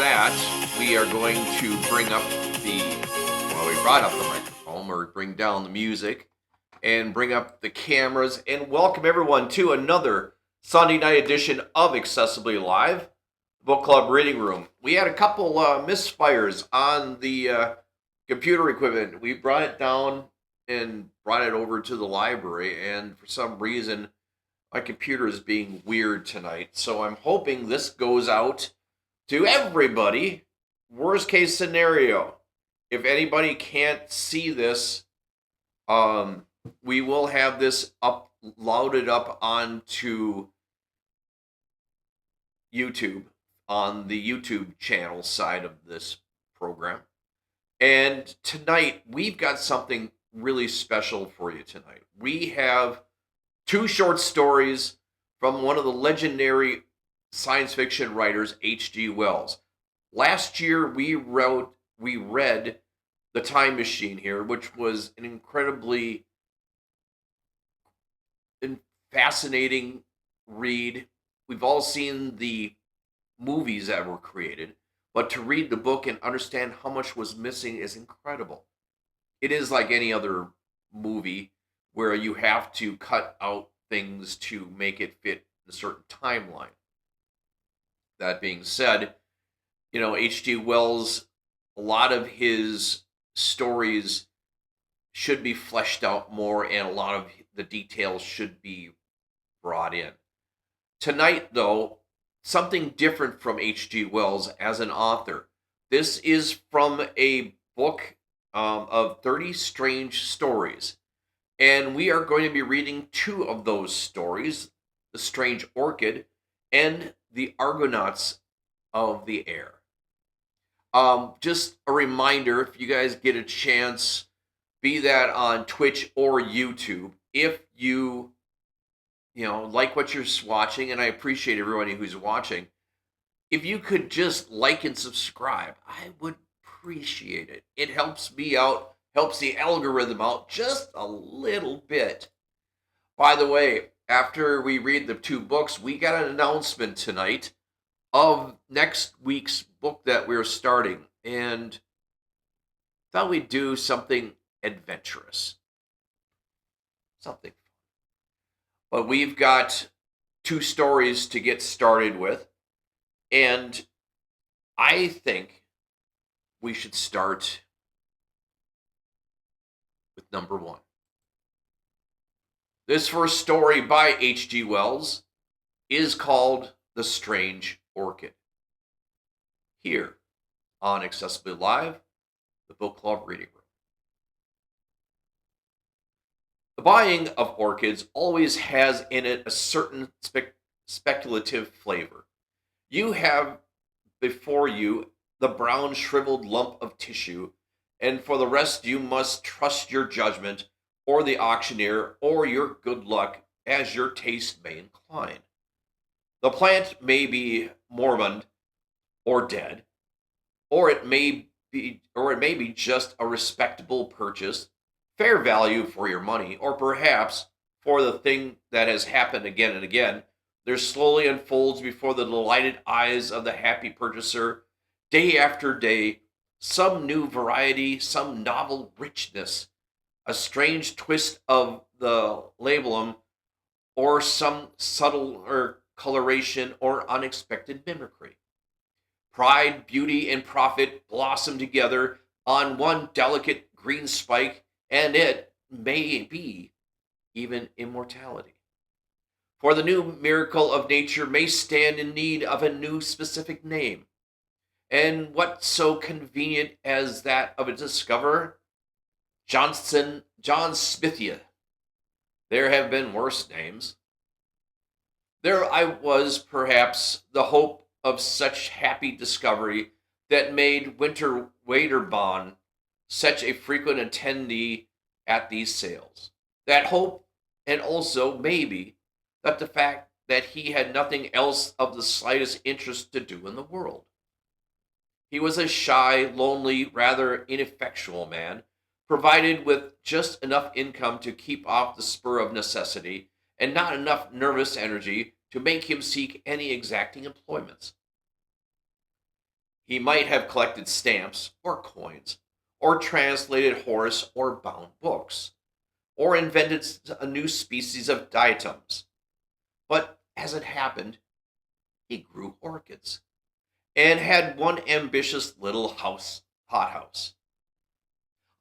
that, we are going to bring up we brought up the microphone, or bring down the music, and bring up the cameras, and welcome everyone to another Sunday night edition of Accessibly Live, Book Club Reading Room. We had a couple misfires on the computer equipment. We brought it down and brought it over to the library, and for some reason, my computer is being weird tonight. So I'm hoping this goes out to everybody. Worst case scenario, if anybody can't see this, we will have this loaded up onto YouTube on the YouTube channel side of this program. And tonight we've got something really special for you tonight. We have two short stories from one of the legendary science fiction writers, H.G. Wells. Last year we read The Time Machine here, which was an incredibly fascinating read. We've all seen the movies that were created, but to read the book and understand how much was missing is incredible. It is like any other movie where you have to cut out things to make it fit a certain timeline. That being said, H.G. Wells, a lot of his stories should be fleshed out more, and a lot of the details should be brought in. Tonight, though, something different from H.G. Wells as an author. This is from a book of 30 Strange Stories. And we are going to be reading two of those stories, The Strange Orchid and The Argonauts of the Air. Just a reminder, if you guys get a chance, be that on Twitch or YouTube, if you like what you're watching, and I appreciate everybody who's watching, if you could just like and subscribe, I would appreciate it. It helps me out, helps the algorithm out just a little bit. By the way, after we read the two books, we got an announcement tonight of next week's book that we're starting, and thought we'd do something adventurous. Something fun. But we've got two stories to get started with, and I think we should start with number one. This first story by H.G. Wells is called The Strange Orchid. Here on Accessibly Live, the Book Club Reading Room. The buying of orchids always has in it a certain speculative flavor. You have before you the brown shriveled lump of tissue, and for the rest you must trust your judgment, or the auctioneer, or your good luck, as your taste may incline. The plant may be moribund or dead, or it may be just a respectable purchase, fair value for your money, or perhaps for the thing that has happened again and again, there slowly unfolds before the delighted eyes of the happy purchaser, day after day, some new variety, some novel richness, a strange twist of the labellum, or some subtle coloration or unexpected mimicry. Pride, beauty, and profit blossom together on one delicate green spike, and it may be even immortality. For the new miracle of nature may stand in need of a new specific name. And what so convenient as that of a discoverer? John Smithia. There have been worse names. There I was, perhaps, the hope of such happy discovery that made Winter Waiterbon such a frequent attendee at these sales. That hope, and also, maybe, that the fact that he had nothing else of the slightest interest to do in the world. He was a shy, lonely, rather ineffectual man, provided with just enough income to keep off the spur of necessity, and not enough nervous energy to make him seek any exacting employments. He might have collected stamps or coins, or translated Horace or bound books, or invented a new species of diatoms. But as it happened, he grew orchids and had one ambitious little hothouse.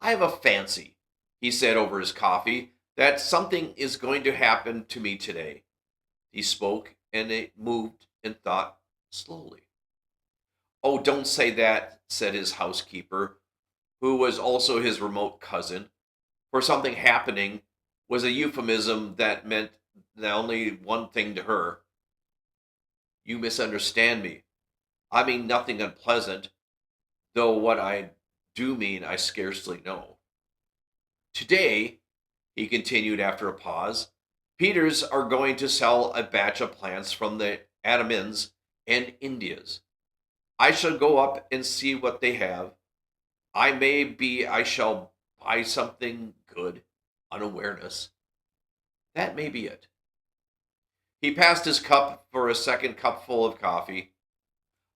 I have a fancy, he said over his coffee, that something is going to happen to me today. He spoke and it moved and thought slowly. Oh, don't say that, said his housekeeper, who was also his remote cousin, for something happening was a euphemism that meant only one thing to her. You misunderstand me. I mean nothing unpleasant, though what I do mean I scarcely know. Today, he continued after a pause, Peters are going to sell a batch of plants from the Andamans and Indias. I shall go up and see what they have. I shall buy something good, unawareness. That may be it. He passed his cup for a second cupful of coffee.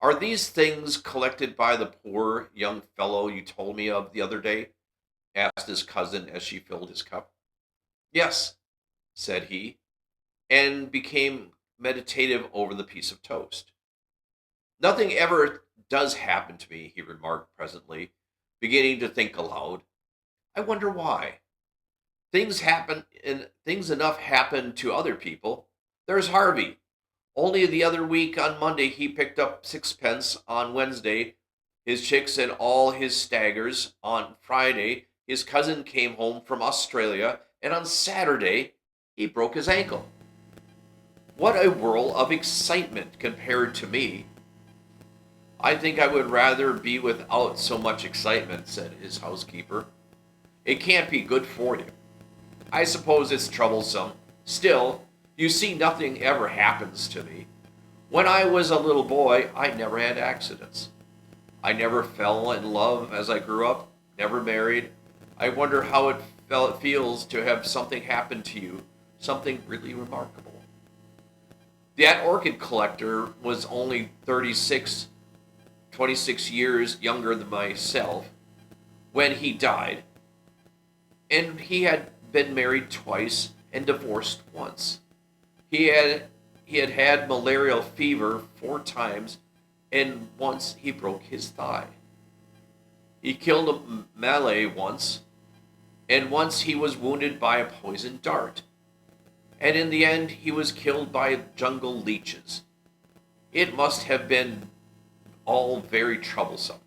Are these things collected by the poor young fellow you told me of the other day? Asked his cousin as she filled his cup. Yes, said he, and became meditative over the piece of toast. Nothing ever does happen to me, he remarked presently, beginning to think aloud. I wonder why. Things happen, and things enough happen to other people. There's Harvey. Only the other week on Monday he picked up sixpence, on Wednesday his chicks and all his staggers. On Friday his cousin came home from Australia, and on Saturday he broke his ankle. What a whirl of excitement compared to me. I think I would rather be without so much excitement, said his housekeeper. It can't be good for you. I suppose it's troublesome. Still, you see, nothing ever happens to me. When I was a little boy, I never had accidents. I never fell in love as I grew up, never married. I wonder how it feels to have something happen to you, something really remarkable. That orchid collector was only 26 years younger than myself when he died, and he had been married twice and divorced once. He had malarial fever 4 times, and once he broke his thigh. He killed a Malay once, and once he was wounded by a poisoned dart. And in the end, he was killed by jungle leeches. It must have been all very troublesome.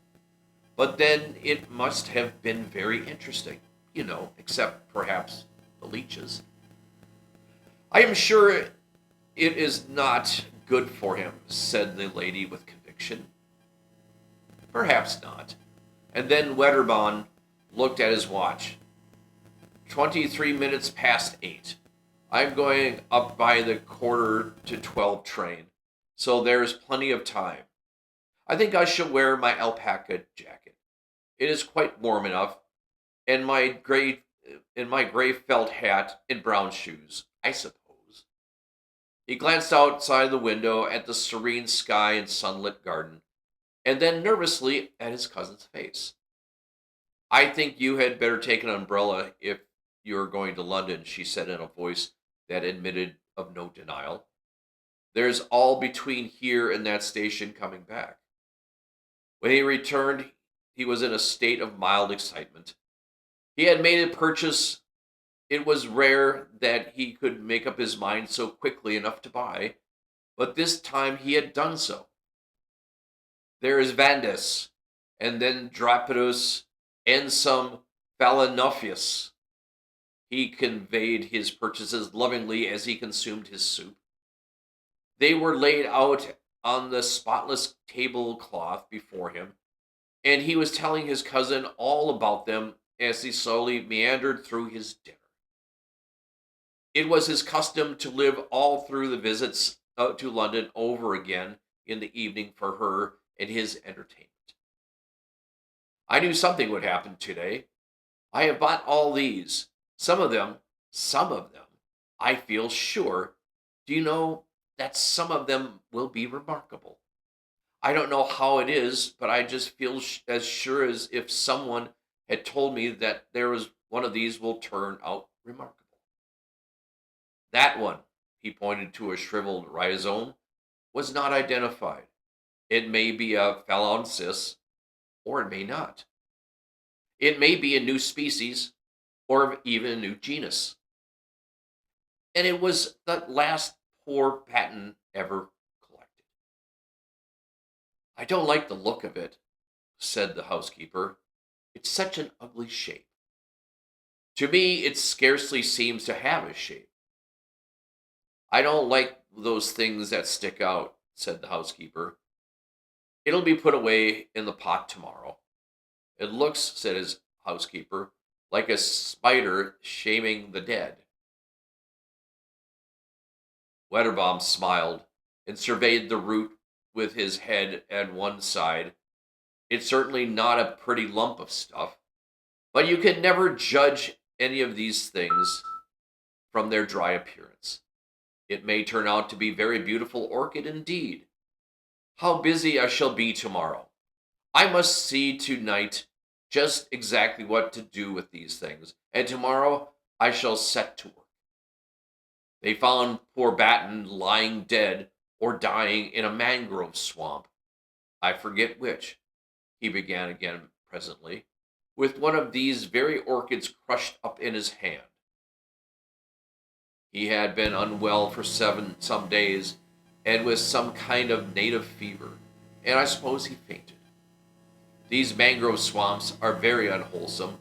But then it must have been very interesting, except perhaps the leeches. I am sure it is not good for him, said the lady with conviction. Perhaps not. And then Wedderburn looked at his watch. 23 minutes past 8. I'm going up by the 11:45 train, so there's plenty of time. I think I shall wear my alpaca jacket. It is quite warm enough, and my gray felt hat and brown shoes, I suppose. He glanced outside the window at the serene sky and sunlit garden, and then nervously at his cousin's face. I think you had better take an umbrella if you are going to London, she said in a voice that admitted of no denial. There's all between here and that station coming back. When he returned, he was in a state of mild excitement. He had made a purchase. It was rare that he could make up his mind so quickly enough to buy, but this time he had done so. There is Vandus, and then Drapidus, and some Phalaenopus. He conveyed his purchases lovingly as he consumed his soup. They were laid out on the spotless tablecloth before him, and he was telling his cousin all about them as he slowly meandered through his dinner. It was his custom to live all through the visits to London over again in the evening for her and his entertainment. I knew something would happen today. I have bought all these. Some of them, I feel sure. Do you know that some of them will be remarkable? I don't know how it is, but I just feel as sure as if someone had told me that there was one of these will turn out remarkable. That one, he pointed to a shriveled rhizome, was not identified. It may be a phalaensis, or it may not. It may be a new species, or even a new genus. And it was the last poor patent ever collected. I don't like the look of it, said the housekeeper. It's such an ugly shape. To me, it scarcely seems to have a shape. I don't like those things that stick out, said the housekeeper. It'll be put away in the pot tomorrow. It looks, said his housekeeper, like a spider shaming the dead. Wetterbaum smiled and surveyed the root with his head at one side. It's certainly not a pretty lump of stuff, but you can never judge any of these things from their dry appearance. It may turn out to be very beautiful orchid indeed. How busy I shall be tomorrow. I must see tonight just exactly what to do with these things, and tomorrow I shall set to work. They found poor Batten lying dead or dying in a mangrove swamp. I forget which, he began again presently, with one of these very orchids crushed up in his hand. He had been unwell for some days, and with some kind of native fever, and I suppose he fainted. These mangrove swamps are very unwholesome.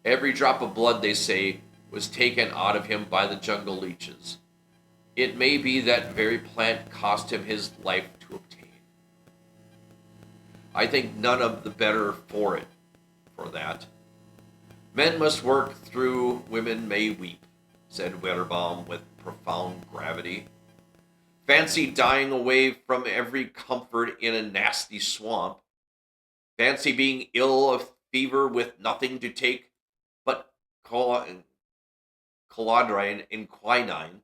Every drop of blood, they say, was taken out of him by the jungle leeches. It may be that very plant cost him his life to obtain. I think none of the better for it, for that. Men must work through, women may weep, said Wetterbaum with profound gravity. Fancy dying away from every comfort in a nasty swamp. Fancy being ill of fever with nothing to take but colodrine and quinine.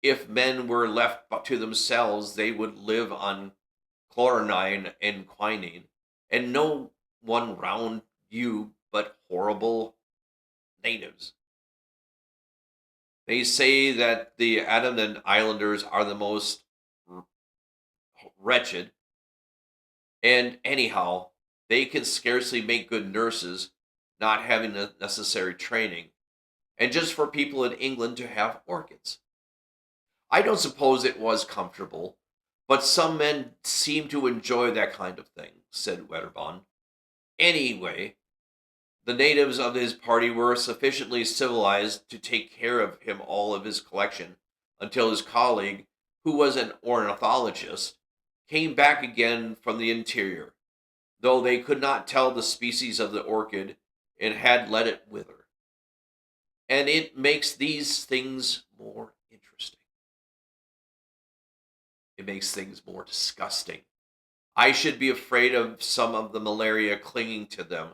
If men were left to themselves, they would live on chlorine and quinine, and no one round you but horrible natives. They say that the Andaman Islanders are the most wretched, and anyhow, they can scarcely make good nurses, not having the necessary training, and just for people in England to have orchids. I don't suppose it was comfortable, but some men seem to enjoy that kind of thing, said Wetterbaum. Anyway, the natives of his party were sufficiently civilized to take care of him all of his collection until his colleague, who was an ornithologist, came back again from the interior, though they could not tell the species of the orchid and had let it wither. And it makes these things more interesting. It makes things more disgusting. I should be afraid of some of the malaria clinging to them.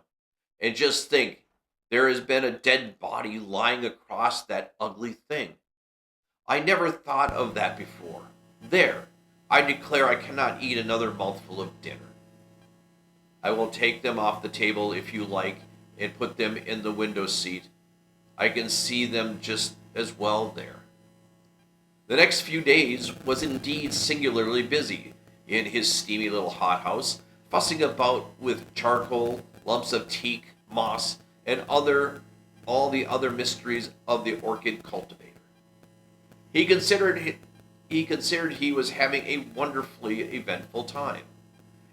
And just think, there has been a dead body lying across that ugly thing. I never thought of that before. There, I declare I cannot eat another mouthful of dinner. I will take them off the table if you like and put them in the window seat. I can see them just as well there. The next few days was indeed singularly busy in his steamy little hothouse, fussing about with charcoal, lumps of teak, moss, and all the other mysteries of the orchid cultivator. He considered he was having a wonderfully eventful time.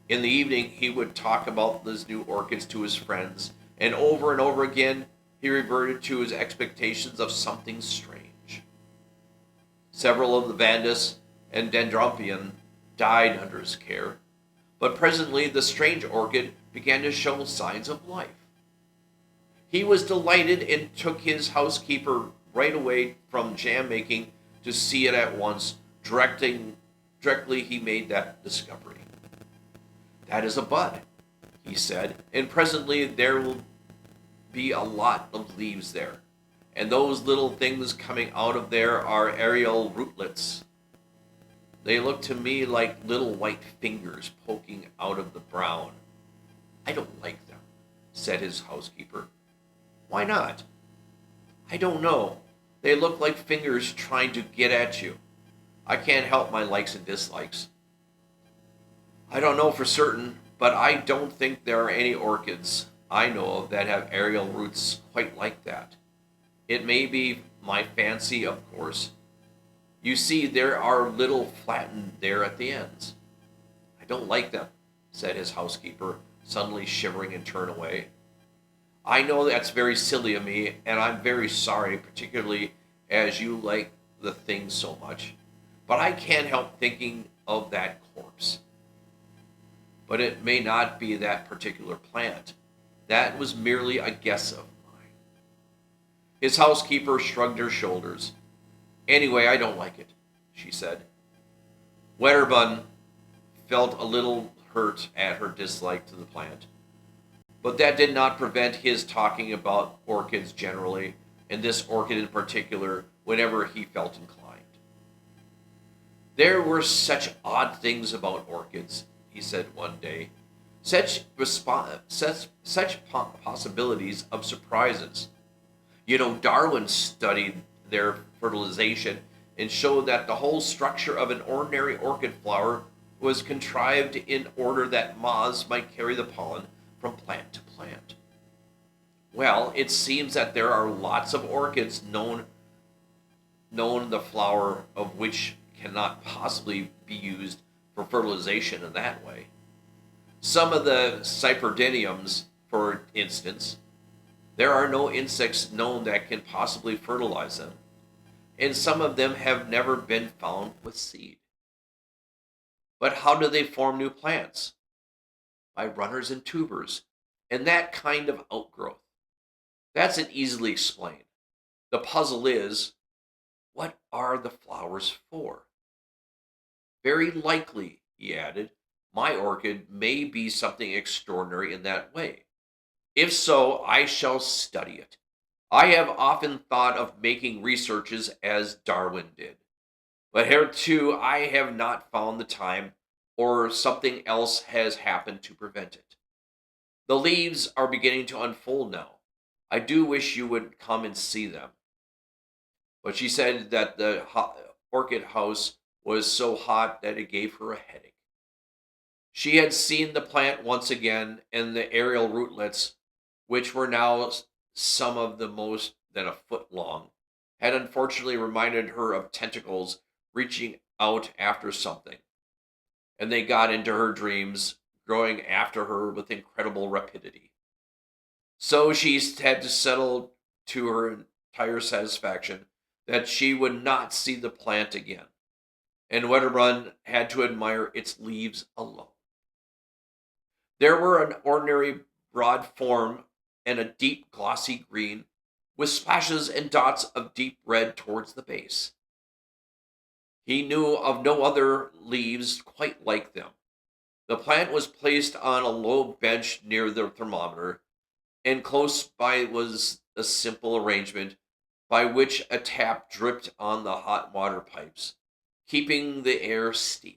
In the evening, he would talk about these new orchids to his friends, and over again, he reverted to his expectations of something strange. Several of the Vandus and Dendropion died under his care, but presently the strange orchid began to show signs of life. He was delighted and took his housekeeper right away from jam making to see it at once, directly he made that discovery. That is a bud, he said, and presently there will be a lot of leaves there. And those little things coming out of there are aerial rootlets. They look to me like little white fingers poking out of the brown. I don't like them, said his housekeeper. Why not? I don't know. They look like fingers trying to get at you. I can't help my likes and dislikes. I don't know for certain, but I don't think there are any orchids I know of that have aerial roots quite like that. It may be my fancy, of course. You see, there are little flattened there at the ends. I don't like them, said his housekeeper, suddenly shivering and turned away. I know that's very silly of me, and I'm very sorry, particularly as you like the thing so much. But I can't help thinking of that corpse. But it may not be that particular plant. That was merely a guess of mine. His housekeeper shrugged her shoulders. Anyway, I don't like it, she said. Wedderburn felt a little hurt at her dislike to the plant, but that did not prevent his talking about orchids generally, and this orchid in particular, whenever he felt inclined. There were such odd things about orchids, he said one day. Such possibilities of surprises. You know, Darwin studied their fertilization and showed that the whole structure of an ordinary orchid flower was contrived in order that moths might carry the pollen from plant to plant. Well, it seems that there are lots of orchids known the flower of which cannot possibly be used for fertilization in that way. Some of the cyperdiniums, for instance, there are no insects known that can possibly fertilize them, and some of them have never been found with seed. But how do they form new plants? By runners and tubers, and that kind of outgrowth. That's an easily explained. The puzzle is, what are the flowers for? Very likely, he added, my orchid may be something extraordinary in that way. If so, I shall study it. I have often thought of making researches as Darwin did, but hitherto I have not found the time, or something else has happened to prevent it. The leaves are beginning to unfold now. I do wish you would come and see them. But she said that the orchid house was so hot that it gave her a headache. She had seen the plant once again, and the aerial rootlets, which were now some of the most than a foot long, had unfortunately reminded her of tentacles reaching out after something, and they got into her dreams, growing after her with incredible rapidity. So she had to settle to her entire satisfaction that she would not see the plant again, and Wedderburn had to admire its leaves alone. There were an ordinary broad form and a deep glossy green, with splashes and dots of deep red towards the base. He knew of no other leaves quite like them. The plant was placed on a low bench near the thermometer, and close by was a simple arrangement by which a tap dripped on the hot water pipes, keeping the air steamy.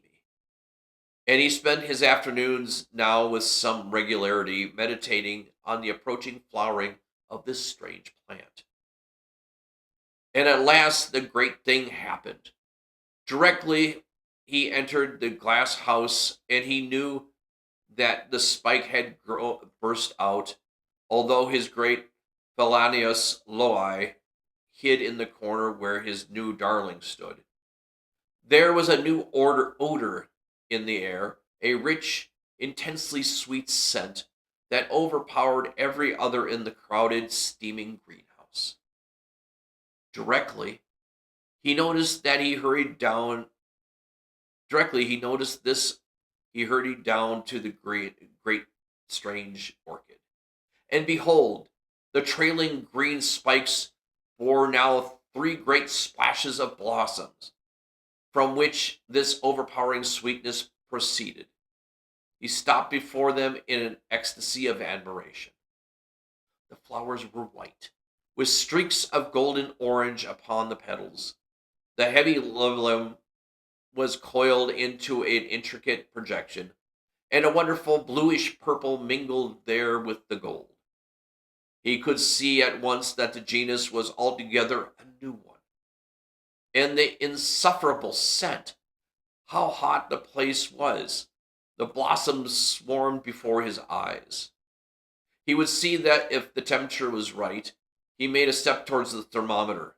And he spent his afternoons now with some regularity meditating on the approaching flowering of this strange plant. And at last the great thing happened. Directly he entered the glass house, and he knew that the spike had burst out, although his great Phalaenus loei hid in the corner where his new darling stood. There was a new odor in the air, a rich, intensely sweet scent that overpowered every other in the crowded, steaming greenhouse. Directly, he noticed that he hurried down. Directly, he noticed this. He hurried down to the great strange orchid. And behold, the trailing green spikes bore now three great splashes of blossoms, from which this overpowering sweetness proceeded. He stopped before them in an ecstasy of admiration. The flowers were white, with streaks of golden orange upon the petals. The heavy was coiled into an intricate projection, and a wonderful bluish purple mingled there with the gold. He could see at once that the genus was altogether a new one. And the insufferable scent! How hot the place was! The blossoms swarmed before his eyes. He would see that if the temperature was right. He made a step towards the thermometer.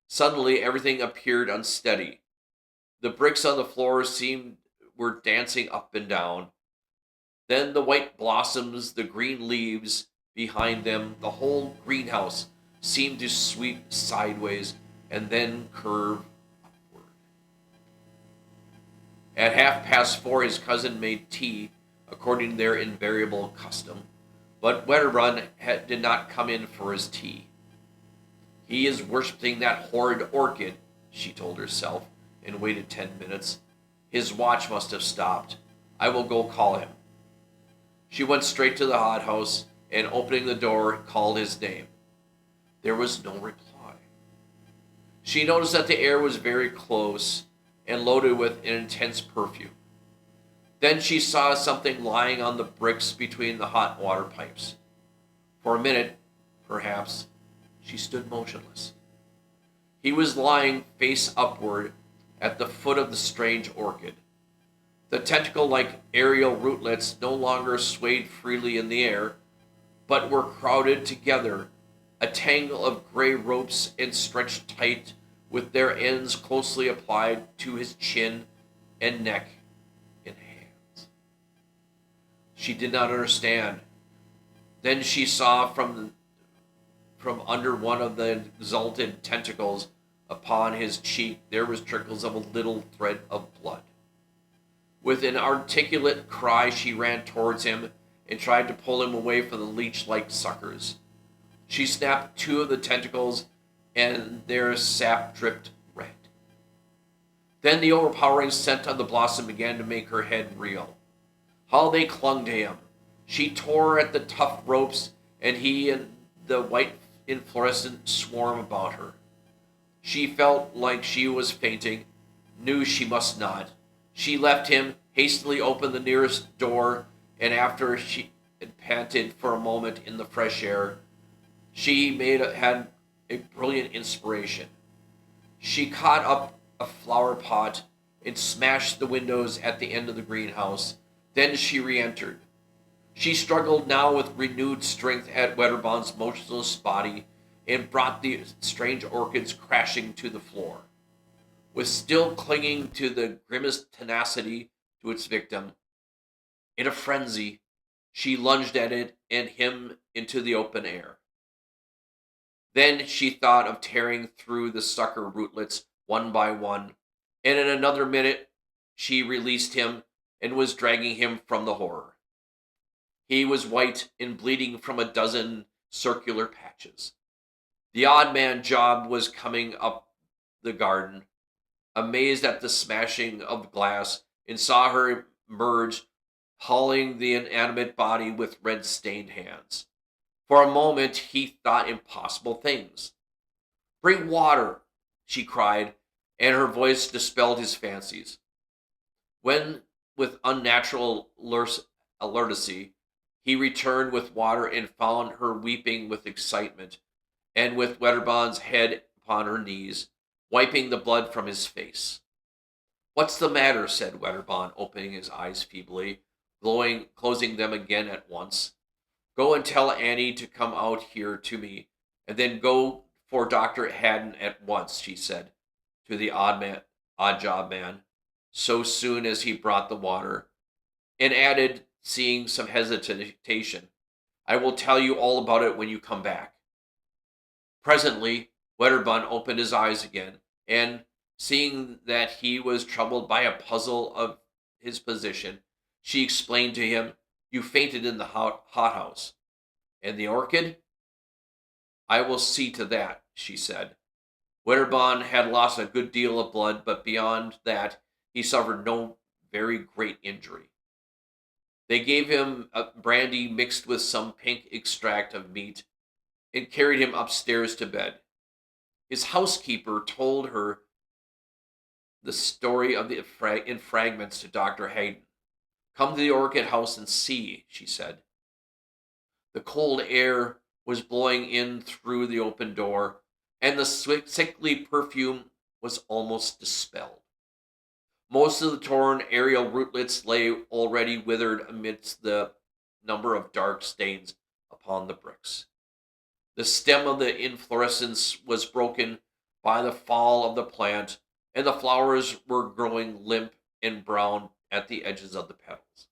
Suddenly everything appeared unsteady. The bricks on the floor seemed were dancing up and down. Then the white blossoms, the green leaves behind them, the whole greenhouse seemed to sweep sideways and then curve upward. At 4:30, his cousin made tea, according to their invariable custom, but Wedderburn did not come in for his tea. He is worshipping that horrid orchid, she told herself, and waited 10 minutes. His watch must have stopped. I will go call him. She went straight to the hothouse, and opening the door, called his name. There was no reply. She noticed that the air was very close and loaded with an intense perfume. Then she saw something lying on the bricks between the hot water pipes. For a minute, perhaps, she stood motionless. He was lying face upward at the foot of the strange orchid. The tentacle-like aerial rootlets no longer swayed freely in the air, but were crowded together, a tangle of gray ropes, and stretched tight, with their ends closely applied to his chin and neck and hands. She did not understand. Then she saw from under one of the exalted tentacles upon his cheek there was trickles of a little thread of blood. With an articulate cry, she ran towards him and tried to pull him away from the leech-like suckers. She snapped two of the tentacles, and their sap dripped red. Then the overpowering scent of the blossom began to make her head reel. How they clung to him! She tore at the tough ropes, and he and the white inflorescent swarm about her. She felt like she was fainting, knew she must not. She left him, hastily opened the nearest door, and after she had panted for a moment in the fresh air, she had a brilliant inspiration. She caught up a flower pot and smashed the windows at the end of the greenhouse. Then she re-entered. She struggled now with renewed strength at Wedderburn's motionless body and brought the strange orchids crashing to the floor. With still clinging to the grimmest tenacity to its victim, in a frenzy, she lunged at it and him into the open air. Then she thought of tearing through the sucker rootlets one by one, and in another minute she released him and was dragging him from the horror. He was white and bleeding from a dozen circular patches. The odd man Job was coming up the garden, amazed at the smashing of glass, and saw her emerge, hauling the inanimate body with red-stained hands. For a moment he thought impossible things. "Bring water," she cried, and her voice dispelled his fancies. When, with unnatural alertness, he returned with water and found her weeping with excitement, and with Wedderburn's head upon her knees, wiping the blood from his face. "What's the matter?" said Wedderburn, opening his eyes feebly, closing them again at once. "Go and tell Annie to come out here to me, and then go for Dr. Haddon at once," she said to the odd job man, so soon as he brought the water, and added, seeing some hesitation, "I will tell you all about it when you come back." Presently, Wedderburn opened his eyes again, and, seeing that he was troubled by a puzzle of his position, she explained to him, "You fainted in the hothouse. And the orchid?" "I will see to that," she said. Wedderburn had lost a good deal of blood, but beyond that he suffered no very great injury. They gave him a brandy mixed with some pink extract of meat, and carried him upstairs to bed. His housekeeper told her the story of the in fragments to Dr. Hayden. Come to the orchid house and see, she said. The cold air was blowing in through the open door, and the sickly perfume was almost dispelled. Most of the torn aerial rootlets lay already withered amidst the number of dark stains upon the bricks. The stem of the inflorescence was broken by the fall of the plant, and the flowers were growing limp and brown at the edges of the petals.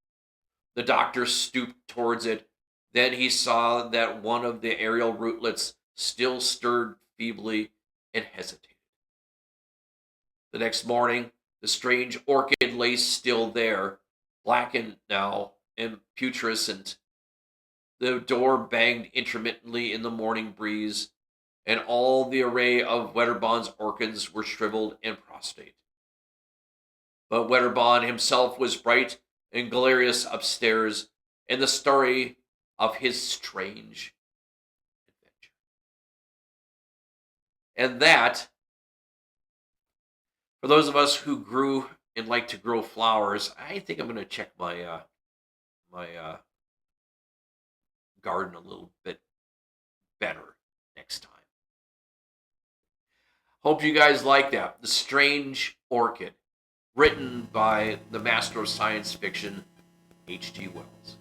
The doctor stooped towards it. Then he saw that one of the aerial rootlets still stirred feebly and hesitated. The next morning, the strange orchid lay still there, blackened now and putrescent. The door banged intermittently in the morning breeze, and all the array of Wedderbond's orchids were shriveled and prostrate. But Wedderbond himself was bright and glorious upstairs in the story of his strange adventure. And that, for those of us who grew and like to grow flowers, I think I'm going to check my garden a little bit better next time. Hope you guys like that. The Strange Orchid, written by the master of science fiction, H.G. Wells.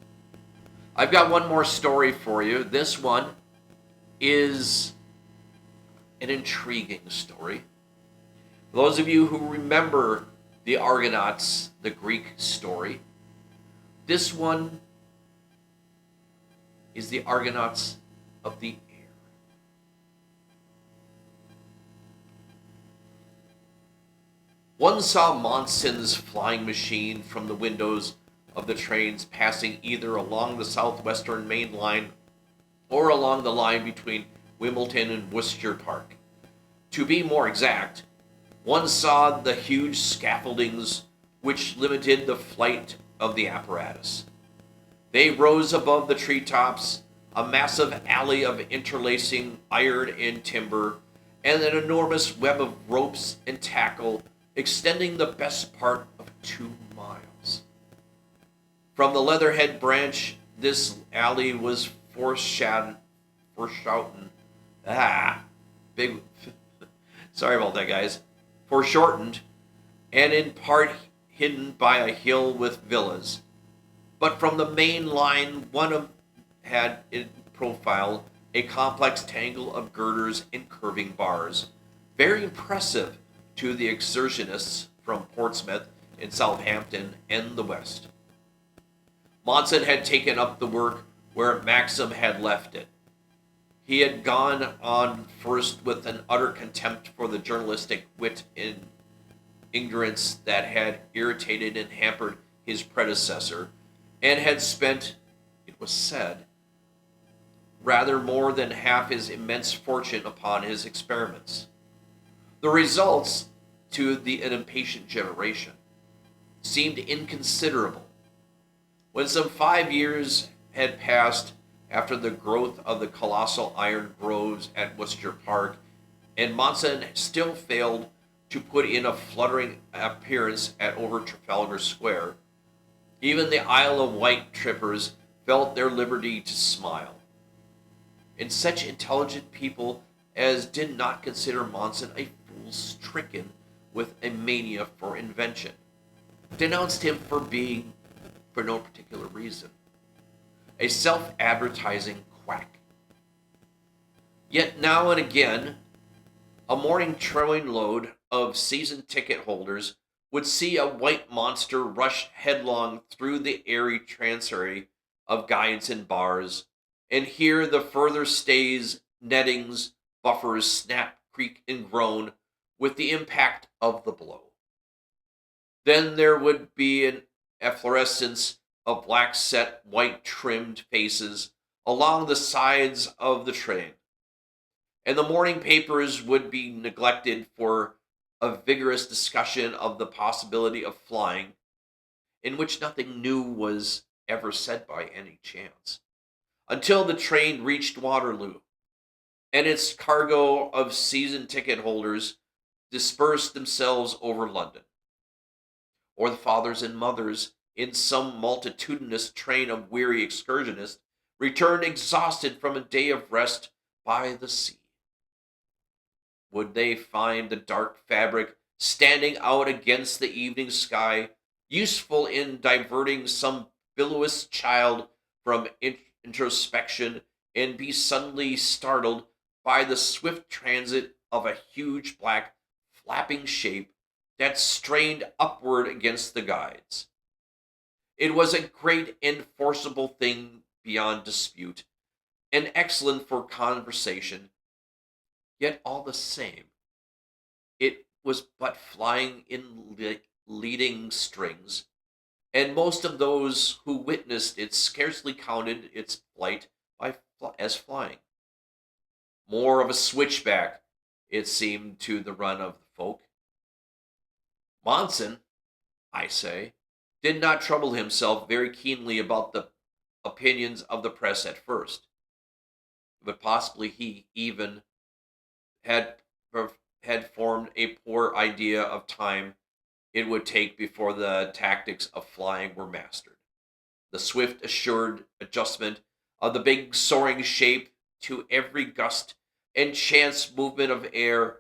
I've got one more story for you. This one is an intriguing story. For those of you who remember the Argonauts, the Greek story, this one is the Argonauts of the air. One saw Monson's flying machine from the windows of the trains passing either along the southwestern main line or along the line between Wimbledon and Worcester Park. To be more exact, one saw the huge scaffoldings which limited the flight of the apparatus. They rose above the treetops, a massive alley of interlacing iron and timber, and an enormous web of ropes and tackle extending the best part of 2 miles. From the Leatherhead branch, this alley was foreshortened. Sorry about that, guys. Foreshortened, and in part hidden by a hill with villas. But from the main line, had in profile a complex tangle of girders and curving bars, very impressive to the excursionists from Portsmouth and Southampton and the West. Monson had taken up the work where Maxim had left it. He had gone on first with an utter contempt for the journalistic wit and ignorance that had irritated and hampered his predecessor, and had spent, it was said, rather more than half his immense fortune upon his experiments. The results, to an impatient generation, seemed inconsiderable. When some 5 years had passed after the growth of the colossal iron groves at Worcester Park, and Monson still failed to put in a fluttering appearance at over Trafalgar Square, even the Isle of Wight trippers felt their liberty to smile. And such intelligent people as did not consider Monson a fool stricken with a mania for invention denounced him for no particular reason, a self-advertising quack. Yet now and again, a morning train load of season ticket holders would see a white monster rush headlong through the airy tracery of guides and bars, and hear the further stays, nettings, buffers snap, creak, and groan with the impact of the blow. Then there would be an efflorescence of black-set, white-trimmed faces along the sides of the train, and the morning papers would be neglected for a vigorous discussion of the possibility of flying, in which nothing new was ever said by any chance, until the train reached Waterloo, and its cargo of season ticket holders dispersed themselves over London, or the fathers and mothers, in some multitudinous train of weary excursionists, returned exhausted from a day of rest by the sea. Would they find the dark fabric standing out against the evening sky, useful in diverting some bilious child from introspection, and be suddenly startled by the swift transit of a huge black flapping shape that strained upward against the guides? It was a great and forcible thing beyond dispute, and excellent for conversation, yet all the same, it was but flying in leading strings, and most of those who witnessed it scarcely counted its flight as flying. More of a switchback, it seemed to the run of the folk. Monson, I say, did not trouble himself very keenly about the opinions of the press at first, but possibly he even had had formed a poor idea of time it would take before the tactics of flying were mastered. The swift, assured adjustment of the big soaring shape to every gust and chance movement of air,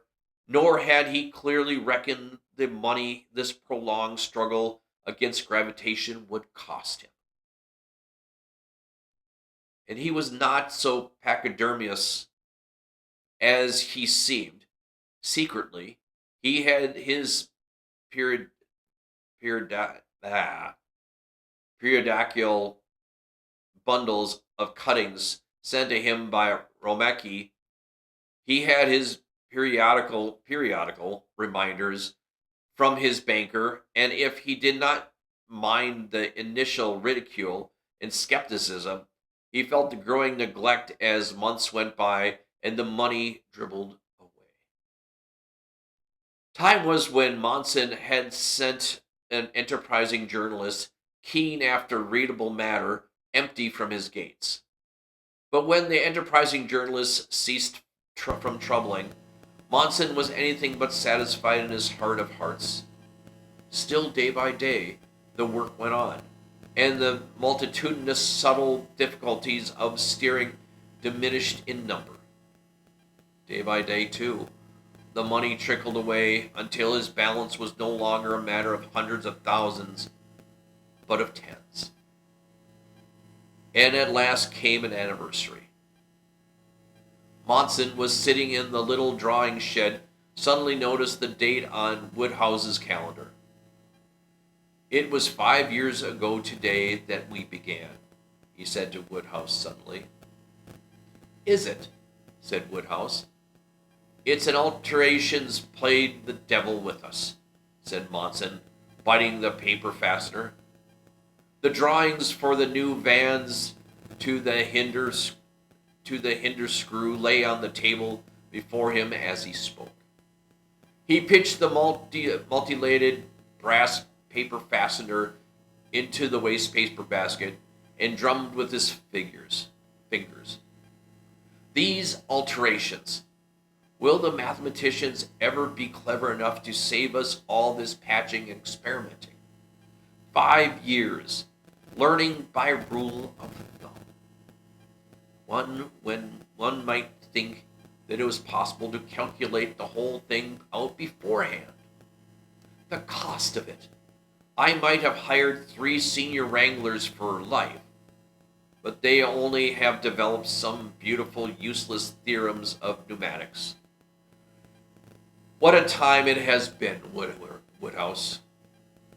nor had he clearly reckoned the money this prolonged struggle against gravitation would cost him. And he was not so pachydermatous as he seemed. Secretly, he had his period, period, periodical bundles of cuttings sent to him by Romecki. He had his periodical reminders from his banker, and if he did not mind the initial ridicule and skepticism, he felt the growing neglect as months went by and the money dribbled away. Time was when Monson had sent an enterprising journalist, keen after readable matter, empty from his gates. But when the enterprising journalist ceased from troubling, Monson was anything but satisfied in his heart of hearts. Still, day by day, the work went on, and the multitudinous subtle difficulties of steering diminished in number. Day by day, too, the money trickled away until his balance was no longer a matter of hundreds of thousands, but of tens. And at last came an anniversary. Monson was sitting in the little drawing shed, suddenly noticed the date on Woodhouse's calendar. It was 5 years ago today that we began, he said to Woodhouse suddenly. Is it? Said Woodhouse. It's an alterations played the devil with us, said Monson, biting the paper fastener. The drawings for the new vans to the hinder screw lay on the table before him as he spoke. He pitched the multi-lated brass paper fastener into the waste paper basket and drummed with his fingers. These alterations. Will the mathematicians ever be clever enough to save us all this patching and experimenting? 5 years, learning by rule of thumb. When one might think that it was possible to calculate the whole thing out beforehand. The cost of it. I might have hired 3 senior wranglers for life, but they only have developed some beautiful, useless theorems of pneumatics. What a time it has been, Woodhouse.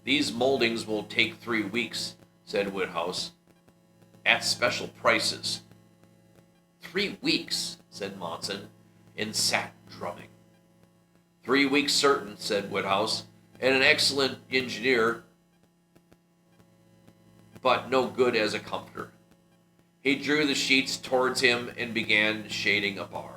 These moldings will take 3 weeks, said Woodhouse, at special prices. 3 weeks, said Monson, and sat drumming. 3 weeks certain, said Woodhouse, and an excellent engineer, but no good as a comforter. He drew the sheets towards him and began shading a bar.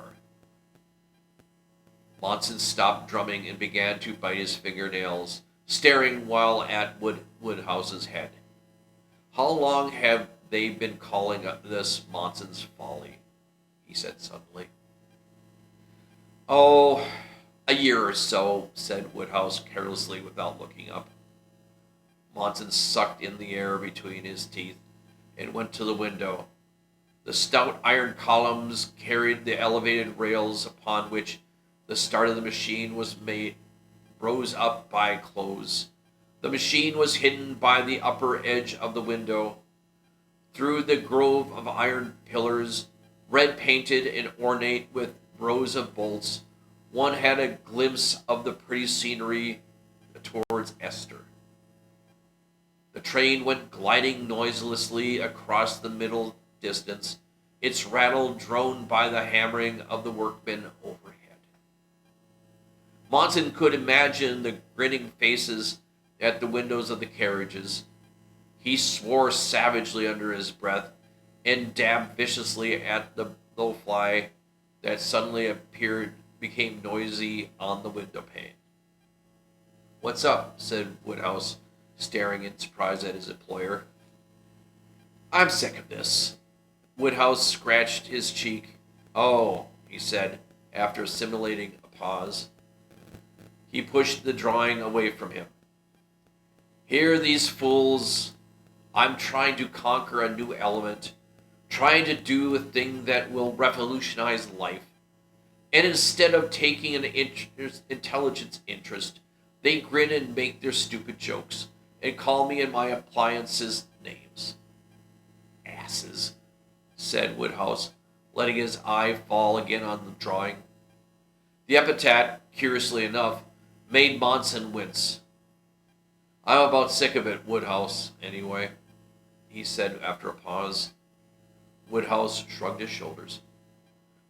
Monson stopped drumming and began to bite his fingernails, staring while at Woodhouse's head. How long have they been calling this Monson's folly? He said suddenly. Oh, A year or so, said Woodhouse carelessly without looking up. Monson sucked in the air between his teeth and went to the window. The stout iron columns carried the elevated rails upon which the start of the machine was made, rose up by close. The machine was hidden by the upper edge of the window. Through the grove of iron pillars, red painted and ornate with rows of bolts, one had a glimpse of the pretty scenery towards Esther. The train went gliding noiselessly across the middle distance, its rattle droned by the hammering of the workmen overhead. Monson could imagine the grinning faces at the windows of the carriages. He swore savagely under his breath and dabbed viciously at the blowfly that suddenly became noisy on the window pane. "What's up?" said Woodhouse, staring in surprise at his employer. "I'm sick of this." Woodhouse scratched his cheek. "Oh," he said, after simulating a pause. He pushed the drawing away from him. "Here these fools. I'm trying to conquer a new element, trying to do a thing that will revolutionize life. And instead of taking an intelligence interest, they grin and make their stupid jokes and call me and my appliances names." "Asses," said Woodhouse, letting his eye fall again on the drawing. The epithet, curiously enough, made Monson wince. "I'm about sick of it, Woodhouse, anyway," he said after a pause. Woodhouse shrugged his shoulders.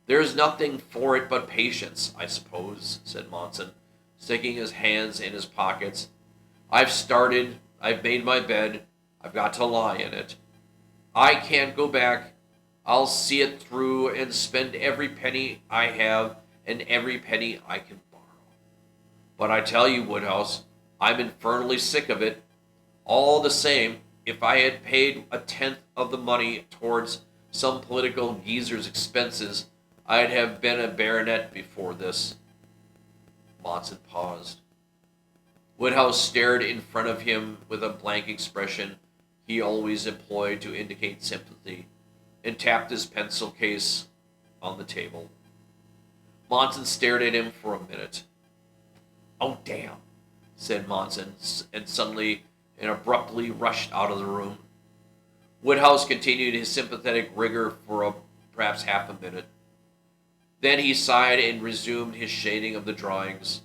"There's nothing for it but patience, I suppose," said Monson, sticking his hands in his pockets. "I've started, I've made my bed, I've got to lie in it. I can't go back. I'll see it through and spend every penny I have and every penny I can borrow. But I tell you, Woodhouse, I'm infernally sick of it. All the same, if I had paid a tenth of the money towards some political geezer's expenses, I'd have been a baronet before this." Monson paused. Woodhouse stared in front of him with a blank expression he always employed to indicate sympathy, and tapped his pencil case on the table. Monson stared at him for a minute. "Oh, damn," said Monson, and suddenly and abruptly rushed out of the room. Woodhouse continued his sympathetic rigor for perhaps half a minute. Then he sighed and resumed his shading of the drawings.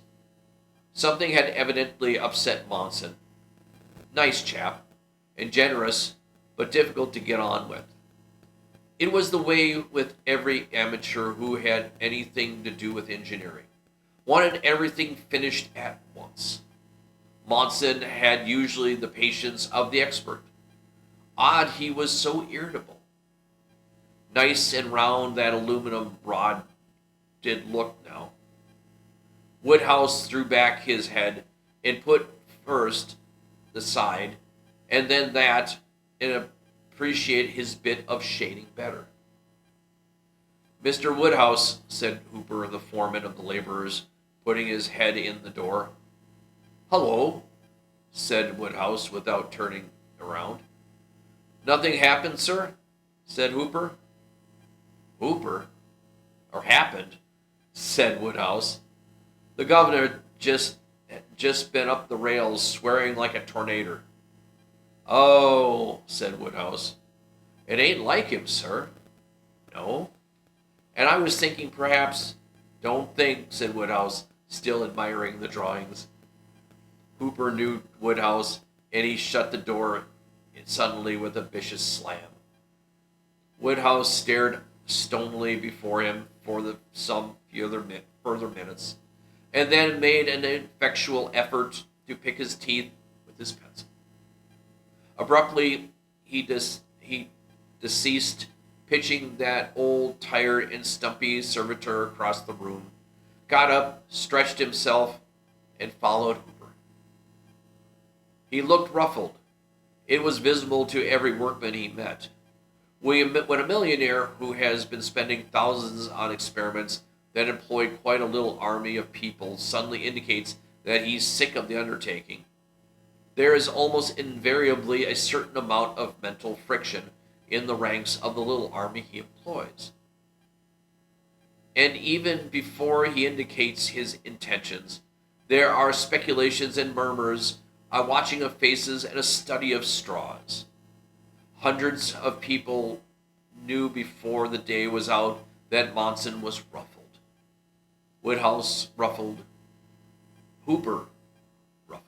Something had evidently upset Monson. Nice chap, and generous, but difficult to get on with. It was the way with every amateur who had anything to do with engineering. Wanted everything finished at once. Monson had usually the patience of the expert. Odd he was so irritable. Nice and round that aluminum rod did look now. Woodhouse threw back his head and put first the side, and then that, and appreciate his bit of shading better. "Mr. Woodhouse," said Hooper, the foreman of the laborers, putting his head in the door. "Hello," said Woodhouse without turning around. "Nothing happened, sir?" said Hooper. "Hooper? Or happened?" said Woodhouse. "The governor just been up the rails swearing like a tornado." "Oh," said Woodhouse. "It ain't like him, sir." "No? And I was thinking perhaps—" "Don't think," said Woodhouse, still admiring the drawings. Hooper knew Woodhouse, and he shut the door suddenly with a vicious slam. Woodhouse stared stonily before him for some further minutes, and then made an ineffectual effort to pick his teeth with his pencil. Abruptly, he deceased, pitching that old, tired, and stumpy servitor across the room, got up, stretched himself, and followed Hooper. He looked ruffled. It was visible to every workman he met. When a millionaire who has been spending thousands on experiments that employed quite a little army of people suddenly indicates that he's sick of the undertaking, there is almost invariably a certain amount of mental friction in the ranks of the little army he employs. And even before he indicates his intentions, there are speculations and murmurs, a watching of faces, and a study of straws. Hundreds of people knew before the day was out that Monson was ruffled. Woodhouse ruffled. Hooper ruffled.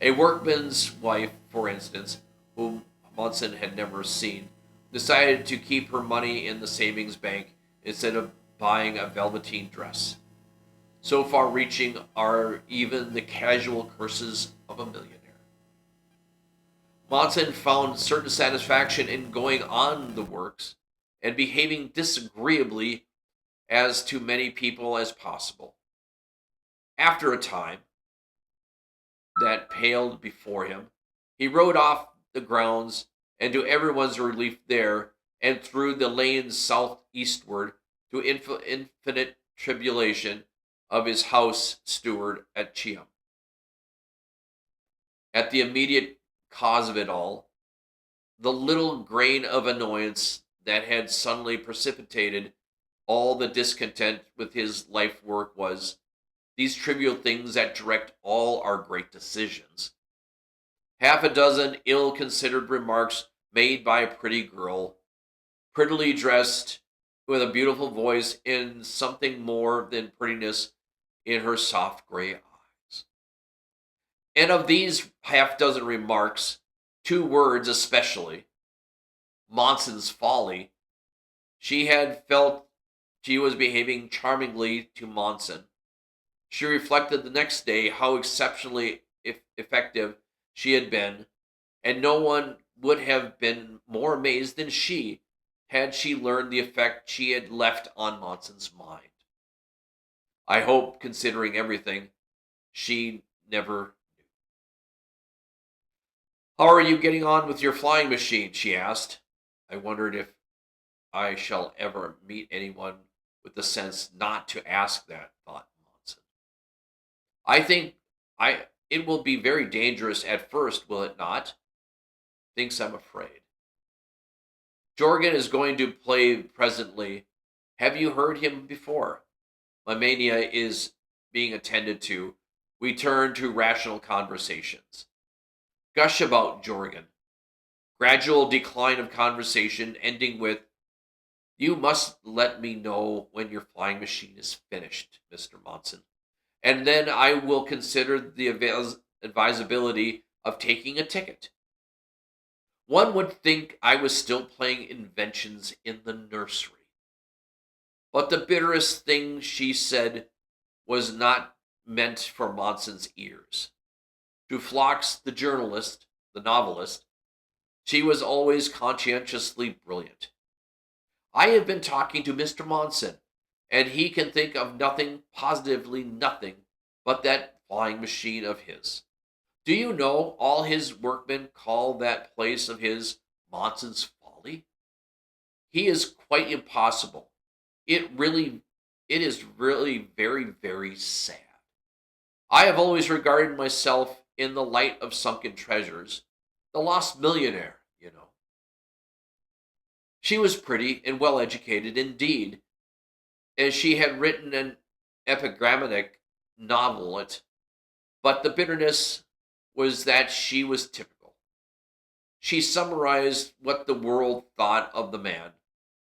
A workman's wife, for instance, whom Monson had never seen, decided to keep her money in the savings bank instead of buying a velveteen dress. So far reaching are even the casual curses of a millionaire. Monson found certain satisfaction in going on the works and behaving disagreeably as to many people as possible. After a time that paled before him, he rode off the grounds, and to everyone's relief there, and through the lanes southeastward, to infinite tribulation of his house steward at Cheam. At the immediate cause of it all, the little grain of annoyance that had suddenly precipitated all the discontent with his life work was these trivial things that direct all our great decisions. Half a dozen ill considered remarks made by a pretty girl, prettily dressed, with a beautiful voice, in something more than prettiness in her soft gray eyes. And of these half dozen remarks, two words especially, Monson's folly, she had felt she was behaving charmingly to Monson. She reflected the next day how exceptionally effective she had been, and no one would have been more amazed than she had she learned the effect she had left on Monson's mind. I hope, considering everything, she never knew. "How are you getting on with your flying machine?" she asked. I wondered if I shall ever meet anyone with the sense not to ask that, thought Monson. I think I it will be very dangerous at first, will it not? Thinks I'm afraid. Jorgen is going to play presently. Have you heard him before? My mania is being attended to. We turn to rational conversations. Gush about Jorgen. Gradual decline of conversation, ending with, "You must let me know when your flying machine is finished, Mr. Monson, and then I will consider the advisability of taking a ticket." One would think I was still playing inventions in the nursery. But the bitterest thing she said was not meant for Monson's ears. To Phlox, the journalist, the novelist, she was always conscientiously brilliant. "I have been talking to Mr. Monson, and he can think of nothing, positively nothing, but that flying machine of his. Do you know, all his workmen call that place of his Monson's Folly? He is quite impossible. It is really very, very sad. I have always regarded myself in the light of sunken treasures, the lost millionaire, you know." She was pretty and well educated indeed, and she had written an epigrammatic novelet, but the bitterness was that she was typical. She summarized what the world thought of the man,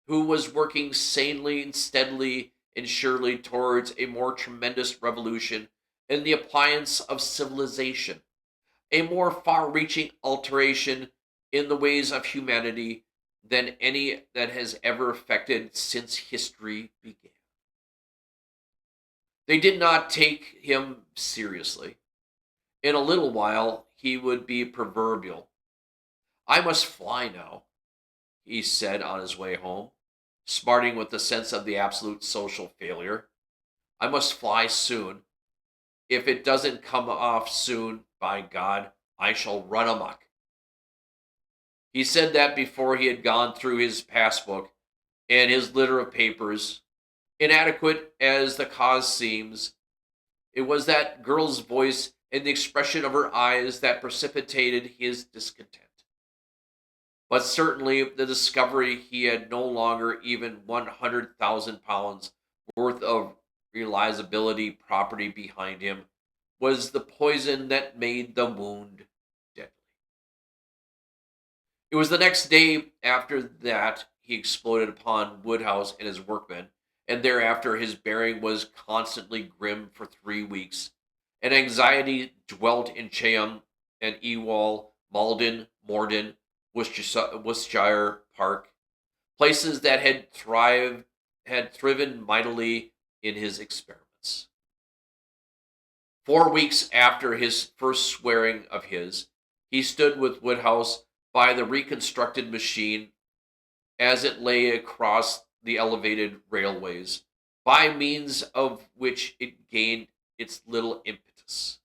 who was working sanely and steadily and surely towards a more tremendous revolution in the appliance of civilization, a more far reaching alteration in the ways of humanity than any that has ever affected since history began. They did not take him seriously. In a little while, he would be proverbial. "I must fly now," he said on his way home, smarting with the sense of the absolute social failure. "I must fly soon. If it doesn't come off soon, by God, I shall run amok." He said that before he had gone through his passbook and his litter of papers Inadequate as the cause seems, it was that girl's voice and the expression of her eyes that precipitated his discontent. But certainly the discovery he had no longer even 100,000 pounds worth of realizability property behind him was the poison that made the wound deadly. It was the next day after that he exploded upon Woodhouse and his workmen, and thereafter his bearing was constantly grim for 3 weeks, and anxiety dwelt in Cheyenne and Ewell, Malden, Morden, Worcestershire Park, places that had thriven mightily in his experiments. 4 weeks after his first swearing of his, he stood with Woodhouse by the reconstructed machine as it lay across the elevated railways, by means of which it gained its little impetus.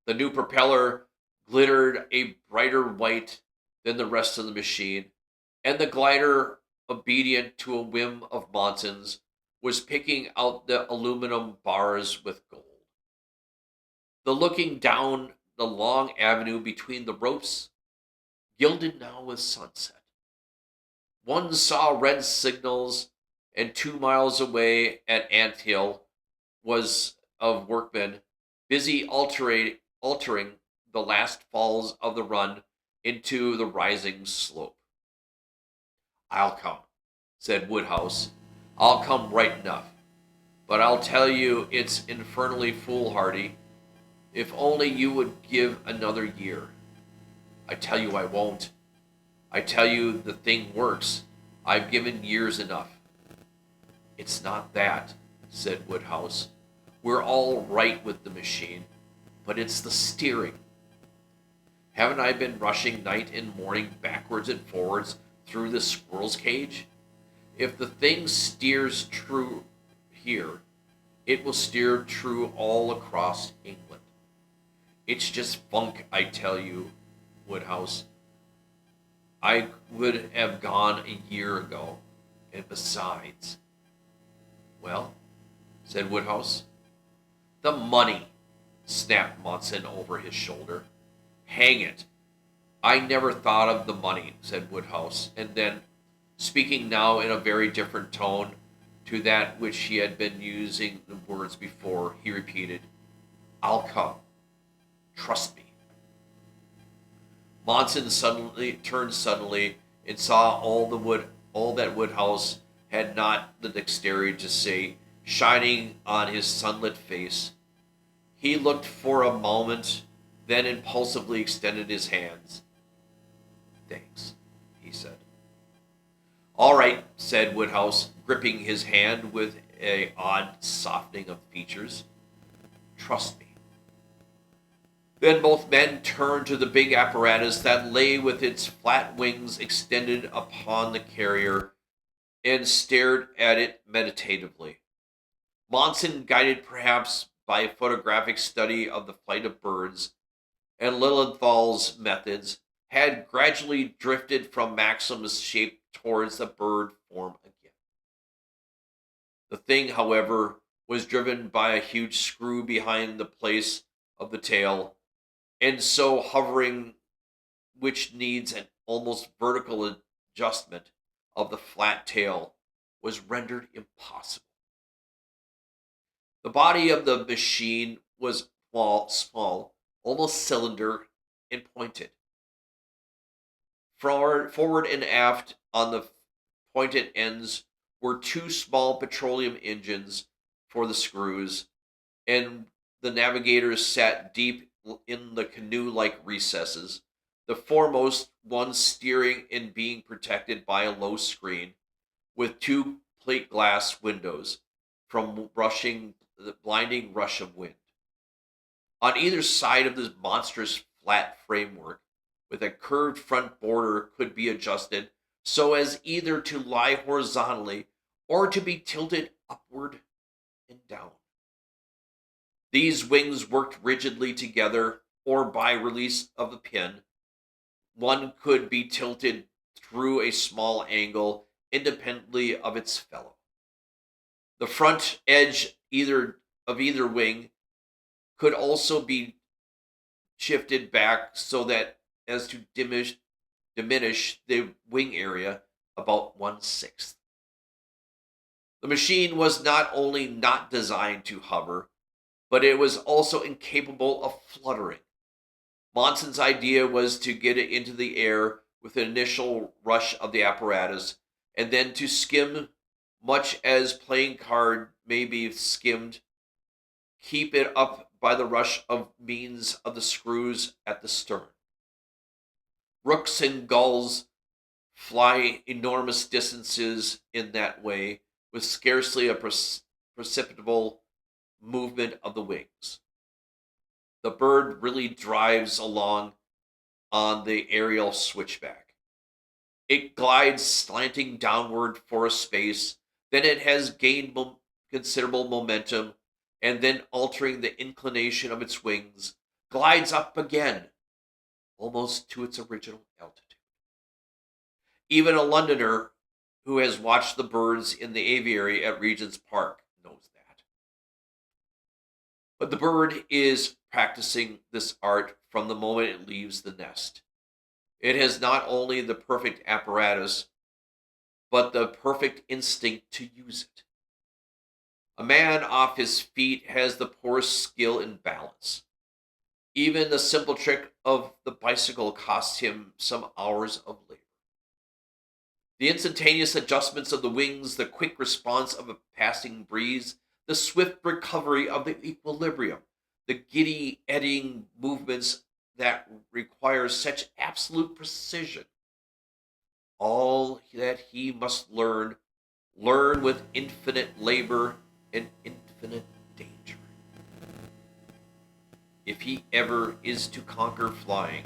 The new propeller glittered a brighter white than the rest of the machine, and the glider, obedient to a whim of Monson's, was picking out the aluminum bars with gold. The looking down the long avenue between the ropes, gilded now with sunset. One saw red signals, and 2 miles away at Anthill was of workmen busy altering the last falls of the run into the rising slope. I'll come, said Woodhouse. I'll come right enough. But I'll tell you it's infernally foolhardy. If only you would give another year. I tell you I won't. I tell you the thing works. I've given years enough. It's not that, said Woodhouse. We're all right with the machine, but it's the steering. Haven't I been rushing night and morning backwards and forwards through the squirrel's cage? If the thing steers true here, it will steer true all across England. It's just funk, I tell you, Woodhouse. I would have gone a year ago, and besides... Well, said Woodhouse. The money, snapped Monson over his shoulder. Hang it. I never thought of the money, said Woodhouse, and then, speaking now in a very different tone to that which he had been using the words before, he repeated, I'll come. Trust me. Monson turned suddenly and saw all that Woodhouse had not the dexterity to say, shining on his sunlit face. He looked for a moment, then impulsively extended his hands. Thanks, he said. All right, said Woodhouse, gripping his hand with an odd softening of features. Trust me. Then both men turned to the big apparatus that lay with its flat wings extended upon the carrier and stared at it meditatively. Monson, guided perhaps by a photographic study of the flight of birds and Lilienthal's methods, had gradually drifted from Maxim's shape towards the bird form again. The thing, however, was driven by a huge screw behind the place of the tail, and so hovering, which needs an almost vertical adjustment of the flat tail, was rendered impossible. The body of the machine was small, almost cylinder, and pointed. Forward and aft on the pointed ends were two small petroleum engines for the screws, and the navigators sat deep in the canoe-like recesses, the foremost one steering and being protected by a low screen, with two plate glass windows from the blinding rush of wind. On either side of this monstrous flat framework, with a curved front border, could be adjusted so as either to lie horizontally or to be tilted upward and down. These wings worked rigidly together, or by release of the pin. One could be tilted through a small angle independently of its fellow. The front edge of either wing could also be shifted back so that as to diminish the wing area about 1/6. The machine was not only not designed to hover, but it was also incapable of fluttering. Monson's idea was to get it into the air with an initial rush of the apparatus, and then to skim, much as playing card may be skimmed, keep it up by the rush of means of the screws at the stern. Rooks and gulls fly enormous distances in that way, with scarcely a perceptible movement of the wings. The bird really drives along on the aerial switchback. It glides slanting downward for a space, then it has gained considerable momentum, and then altering the inclination of its wings, glides up again, almost to its original altitude. Even a Londoner who has watched the birds in the aviary at Regent's Park knows that. But the bird is practicing this art from the moment it leaves the nest. It has not only the perfect apparatus, but the perfect instinct to use it. A man off his feet has the poorest skill in balance. Even the simple trick of the bicycle costs him some hours of labor. The instantaneous adjustments of the wings, the quick response of a passing breeze, the swift recovery of the equilibrium, the giddy, eddying movements that require such absolute precision. All that he must learn with infinite labor and infinite danger. If he ever is to conquer flying.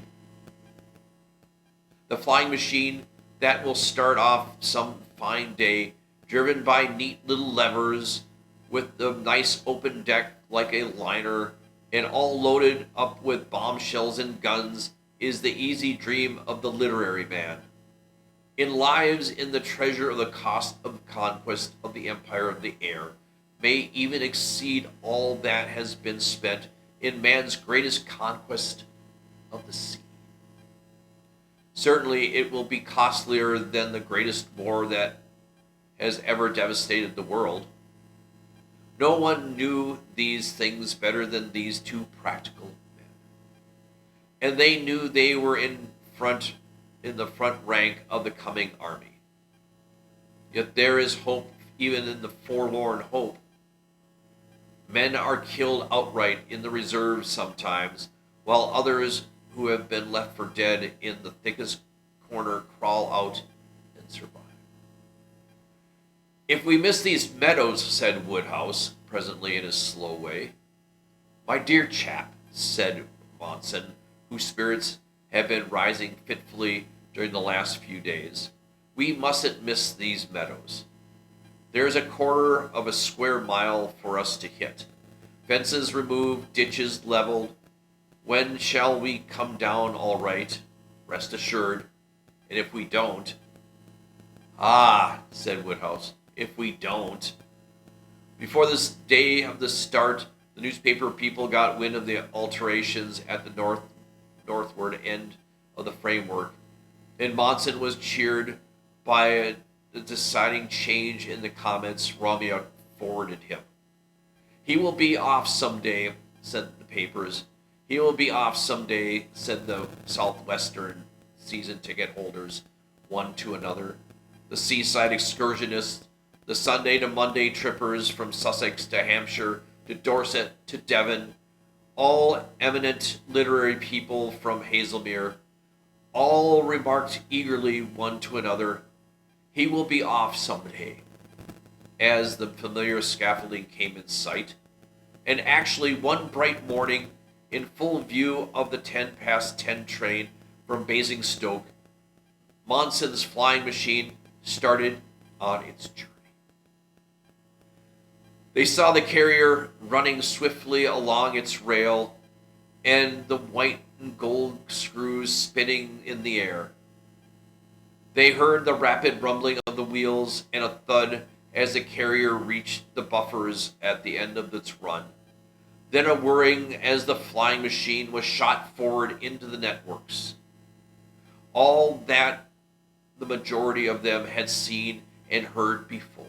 The flying machine that will start off some fine day, driven by neat little levers, with the nice open deck like a liner, and all loaded up with bombshells and guns, is the easy dream of the literary man. In lives in the treasure of the cost of conquest of the empire of the air, may even exceed all that has been spent in man's greatest conquest of the sea. Certainly it will be costlier than the greatest war that has ever devastated the world. No one knew these things better than these two practical men. And they knew they were in the front rank of the coming army. Yet there is hope even in the forlorn hope. Men are killed outright in the reserves sometimes, while others who have been left for dead in the thickest corner crawl out and survive. If we miss these meadows, said Woodhouse, presently in his slow way. My dear chap, said Monson, whose spirits had been rising fitfully during the last few days, we mustn't miss these meadows. There's a quarter of a square mile for us to hit. Fences removed, ditches leveled. When shall we come down all right? Rest assured. And if we don't... Ah, said Woodhouse, if we don't... Before this day of the start, the newspaper people got wind of the alterations at the northward end of the framework, and Monson was cheered by the deciding change in the comments Romeo forwarded him. He will be off someday, said the papers. He will be off someday, said the Southwestern season ticket holders, one to another. The seaside excursionists, the Sunday to Monday trippers from Sussex to Hampshire to Dorset to Devon, all eminent literary people from Hazelmere, all remarked eagerly one to another, he will be off someday, as the familiar scaffolding came in sight. And actually one bright morning, in full view of the 10:10 train from Basingstoke, Monson's flying machine started on its journey. They saw the carrier running swiftly along its rail, and the white and gold screws spinning in the air. They heard the rapid rumbling of the wheels and a thud as the carrier reached the buffers at the end of its run, then a whirring as the flying machine was shot forward into the networks. All that the majority of them had seen and heard before.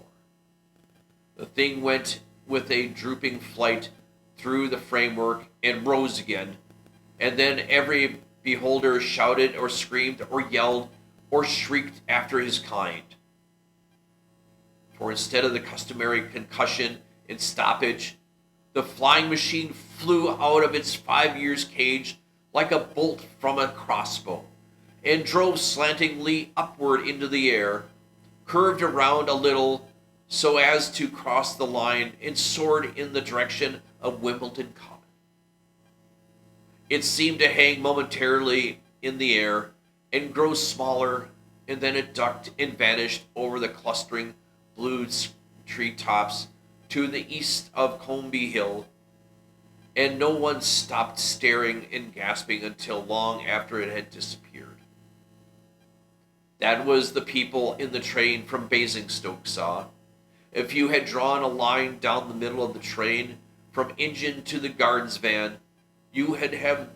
The thing went with a drooping flight through the framework and rose again, and then every beholder shouted or screamed or yelled or shrieked after his kind. For instead of the customary concussion and stoppage, the flying machine flew out of its 5 years cage like a bolt from a crossbow, and drove slantingly upward into the air, curved around a little so as to cross the line, and soared in the direction of Wimbledon Common. It seemed to hang momentarily in the air and grow smaller, and then it ducked and vanished over the clustering blue tree tops to the east of Comby Hill, and no one stopped staring and gasping until long after it had disappeared. That was the people in the train from Basingstoke saw. If you had drawn a line down the middle of the train, from engine to the guard's van, you had have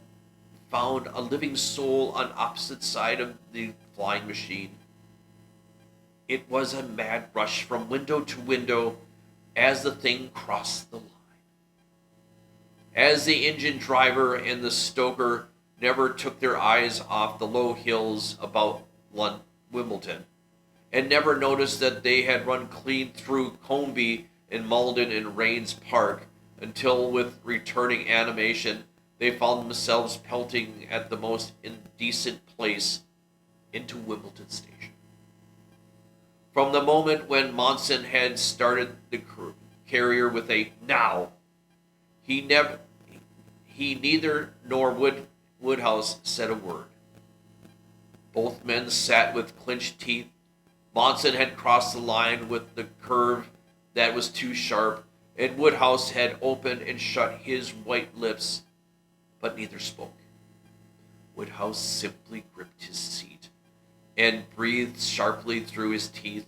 found a living soul on opposite side of the flying machine. It was a mad rush from window to window as the thing crossed the line. As the engine driver and the stoker never took their eyes off the low hills about Wimbledon, and never noticed that they had run clean through Comby and Malden and Rains Park, until with returning animation they found themselves pelting at the most indecent place into Wimbledon Station. From the moment when Monson had started the carrier with a "now," he neither nor Woodhouse said a word. Both men sat with clenched teeth. Monson had crossed the line with the curve that was too sharp, and Woodhouse had opened and shut his white lips, but neither spoke. Woodhouse simply gripped his seat and breathed sharply through his teeth,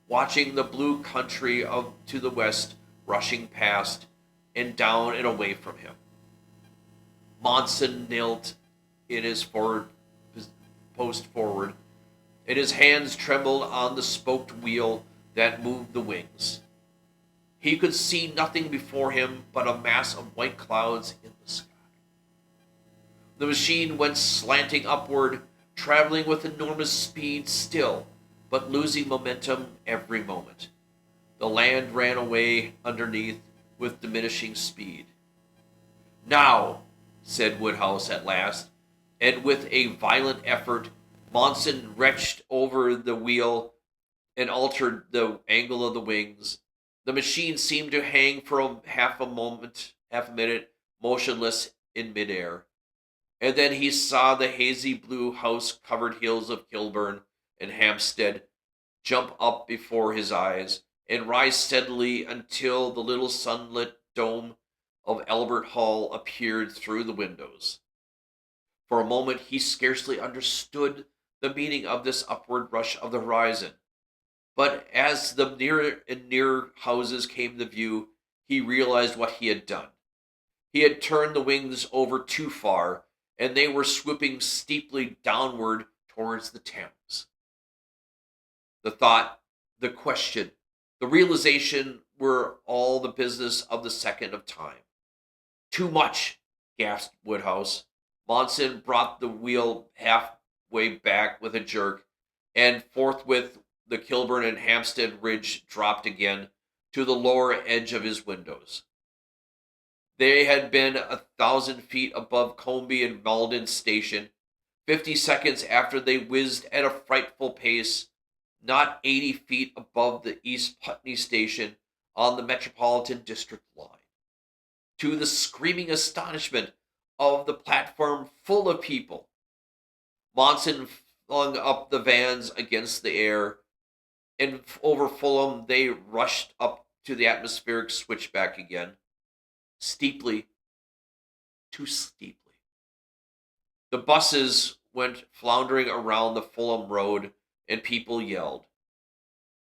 watching the blue country to the west rushing past and down and away from him. Monson knelt in his post forward, and his hands trembled on the spoked wheel that moved the wings. He could see nothing before him but a mass of white clouds in the sky. The machine went slanting upward, traveling with enormous speed still, but losing momentum every moment. The land ran away underneath with diminishing speed. "Now," said Woodhouse at last, and with a violent effort, Monson wrenched over the wheel and altered the angle of the wings. The machine seemed to hang for half a minute, motionless in midair. And then he saw the hazy blue house-covered hills of Kilburn and Hampstead jump up before his eyes and rise steadily until the little sunlit dome of Albert Hall appeared through the windows. For a moment he scarcely understood the meaning of this upward rush of the horizon. But as the nearer and nearer houses came to view, he realized what he had done. He had turned the wings over too far, and they were swooping steeply downward towards the Thames. The thought, the question, the realization were all the business of the second of time. "Too much," gasped Woodhouse. Monson brought the wheel halfway back with a jerk, and forthwith the Kilburn and Hampstead ridge dropped again to the lower edge of his windows. They had been 1,000 feet above Comby and Malden Station 50 seconds after they whizzed at a frightful pace, not 80 feet above the East Putney Station on the Metropolitan District line. To the screaming astonishment of the platform full of people, Monson flung up the vans against the air, and over Fulham they rushed up to the atmospheric switchback again. Steeply, too steeply. The buses went floundering around the Fulham road, and people yelled.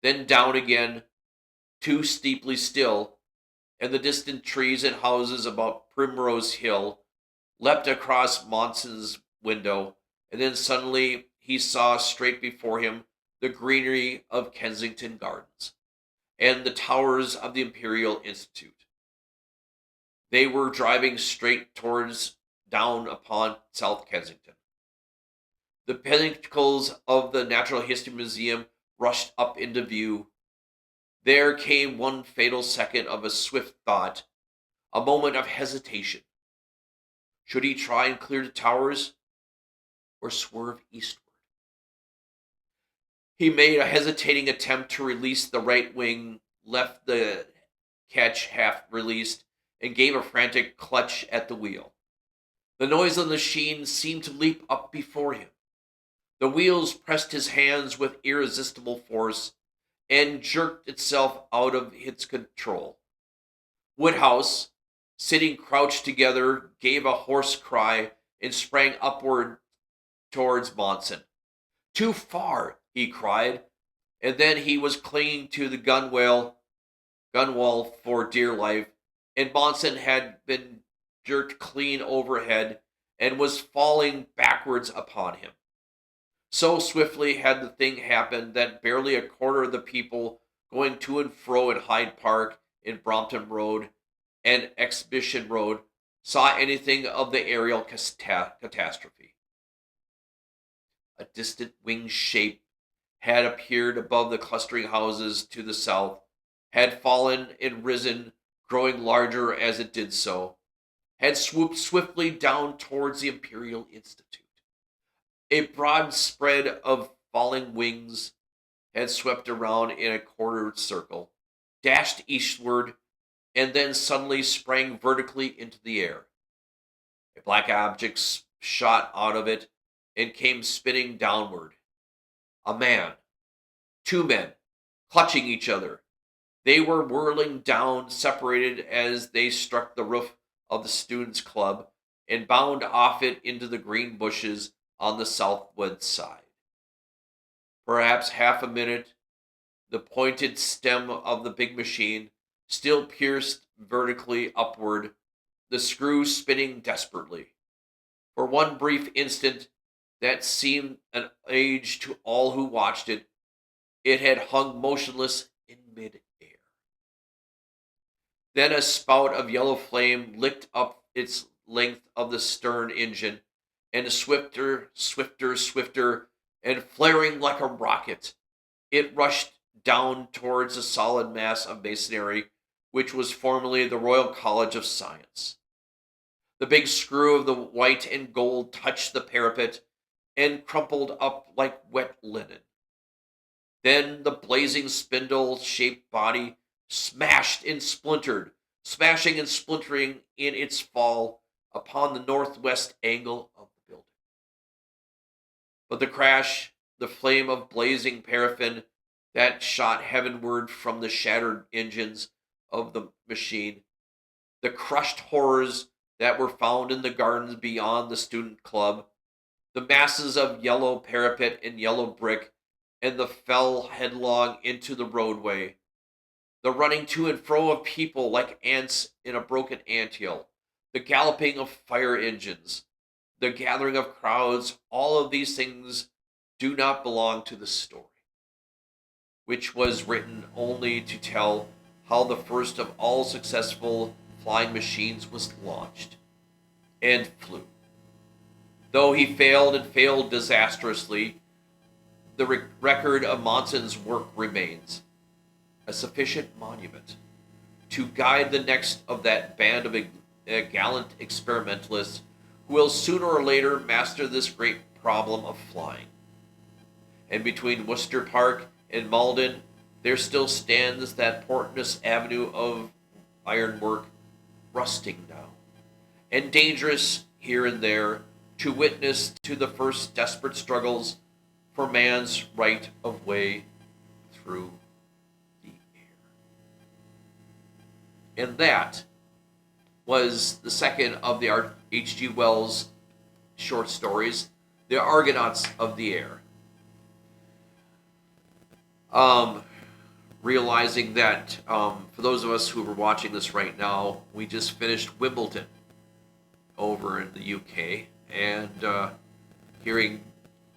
Then down again, too steeply still, and the distant trees and houses about Primrose Hill leapt across Monson's window, and then suddenly he saw straight before him the greenery of Kensington Gardens and the towers of the Imperial Institute. They were driving straight towards down upon South Kensington. The pinnacles of the Natural History Museum rushed up into view. There came one fatal second of a swift thought, a moment of hesitation. Should he try and clear the towers or swerve eastward? He made a hesitating attempt to release the right wing, left the catch half released, and gave a frantic clutch at the wheel. The noise of the machine seemed to leap up before him. The wheels pressed his hands with irresistible force and jerked itself out of its control. Woodhouse, sitting crouched together, gave a hoarse cry and sprang upward towards Monson. "Too far!" he cried, and then he was clinging to the gunwale for dear life, and Monson had been jerked clean overhead and was falling backwards upon him. So swiftly had the thing happened that barely a quarter of the people going to and fro in Hyde Park, in Brompton Road, and Exhibition Road saw anything of the aerial catastrophe. A distant winged shape had appeared above the clustering houses to the south, had fallen and risen, growing larger as it did so, had swooped swiftly down towards the Imperial Institute. A broad spread of falling wings had swept around in a quarter circle, dashed eastward, and then suddenly sprang vertically into the air. A black object shot out of it and came spinning downward. A man, two men, clutching each other. They were whirling down, separated as they struck the roof of the Students' Club and bound off it into the green bushes on the southward side. Perhaps half a minute, the pointed stem of the big machine still pierced vertically upward, the screw spinning desperately. For one brief instant that seemed an age to all who watched it, it had hung motionless in mid-air. Then a spout of yellow flame licked up its length of the stern engine, and swifter, and flaring like a rocket, it rushed down towards the solid mass of masonry which was formerly the Royal College of Science. The big screw of the white and gold touched the parapet and crumpled up like wet linen. Then the blazing spindle-shaped body smashed and splintered, smashing and splintering in its fall upon the northwest angle of the building. But the crash, the flame of blazing paraffin that shot heavenward from the shattered engines of the machine, the crushed horrors that were found in the gardens beyond the student club, the masses of yellow parapet and yellow brick, and the fell headlong into the roadway, the running to and fro of people like ants in a broken anthill, the galloping of fire engines, the gathering of crowds, all of these things do not belong to the story, which was written only to tell how the first of all successful flying machines was launched and flew. Though he failed and failed disastrously, the record of Monson's work remains, a sufficient monument to guide the next of that band of gallant experimentalists who will sooner or later master this great problem of flying. And between Worcester Park and Malden, there still stands that portentous avenue of ironwork, rusting now, and dangerous here and there to witness to the first desperate struggles for man's right of way through the air. And that was the second of the H.G. Wells short stories, The Argonauts of the Air. realizing that for those of us who are watching this right now, we just finished Wimbledon over in the UK, and hearing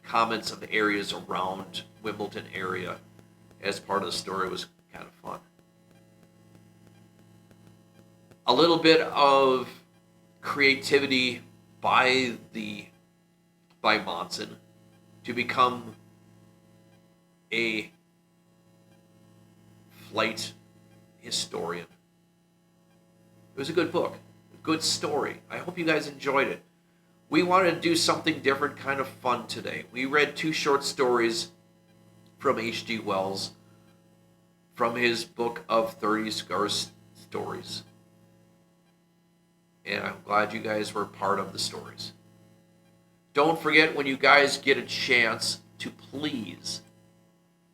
comments of the areas around Wimbledon area as part of the story was kind of fun. A little bit of creativity by Monson to become a flight historian. It was a good book, a good story. I hope you guys enjoyed it. We wanted to do something different, kind of fun today. We read 2 short stories from H.G. Wells from his book of 30 Scar Stories. And I'm glad you guys were part of the stories. Don't forget, when you guys get a chance, to please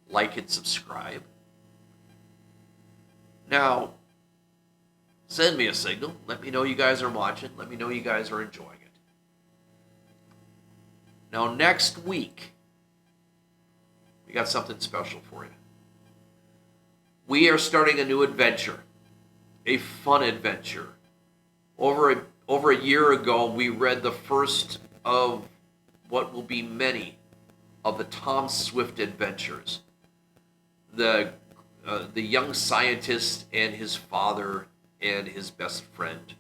like and subscribe. Now, send me a signal. Let me know you guys are watching. Let me know you guys are enjoying it. Now, next week, we got something special for you. We are starting a new adventure, a fun adventure. Over a year ago, we read the first of what will be many of the Tom Swift adventures. The young scientist and his father and his best friend,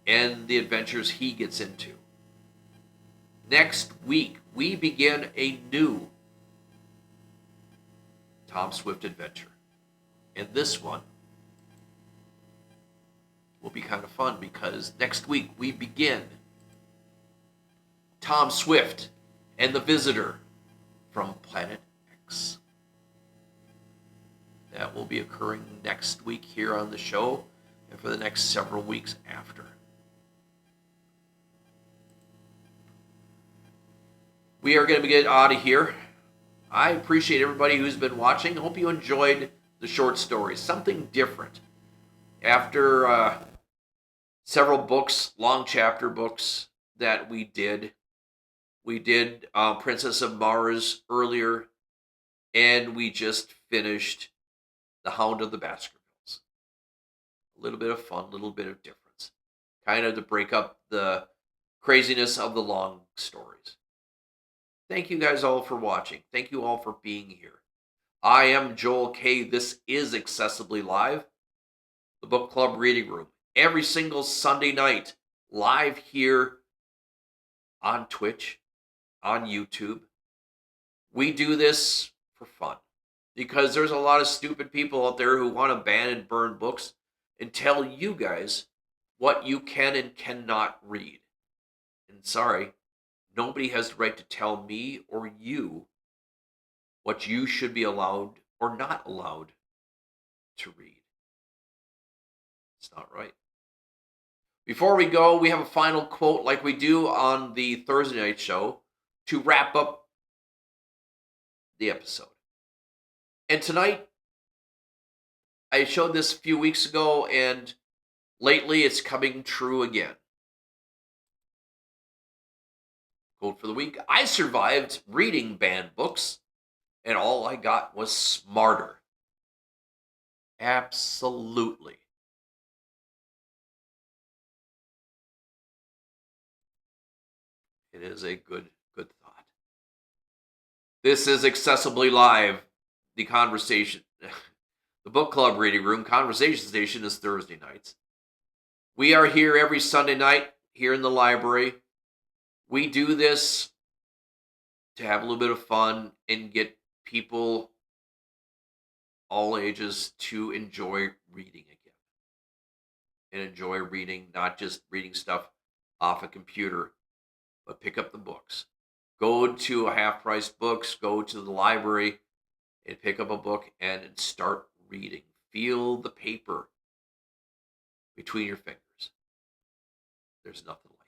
and the adventures he gets into. Next week, we begin a new Tom Swift adventure. And this one will be kind of fun because next week we begin Tom Swift and the Visitor from Planet X. That will be occurring next week here on the show and for the next several weeks after. We are going to get out of here. I appreciate everybody who's been watching. I hope you enjoyed the short stories. Something different. After several books, long chapter books that we did Princess of Mars earlier, and we just finished The Hound of the Baskervilles. A little bit of fun, a little bit of difference. Kind of to break up the craziness of the long stories. Thank you guys all for watching. Thank you all for being here. I am Joel K. This is Accessibly Live, the book club reading room. Every single Sunday night, live here on Twitch, on YouTube. We do this for fun because there's a lot of stupid people out there who want to ban and burn books and tell you guys what you can and cannot read. And sorry, nobody has the right to tell me or you what you should be allowed or not allowed to read. It's not right. Before we go, we have a final quote like we do on the Thursday night show to wrap up the episode. And tonight, I showed this a few weeks ago, and lately it's coming true again. Quote for the week: I survived reading banned books, and all I got was smarter. Absolutely. It is a good thought. This is Accessibly Live, the conversation, the book club reading room. Conversation station is Thursday nights. We are here every Sunday night here in the library. We do this to have a little bit of fun and get people all ages to enjoy reading again. And enjoy reading, not just reading stuff off a computer, but pick up the books. Go to a half-price books, go to the library and pick up a book and start reading. Feel the paper between your fingers. There's nothing like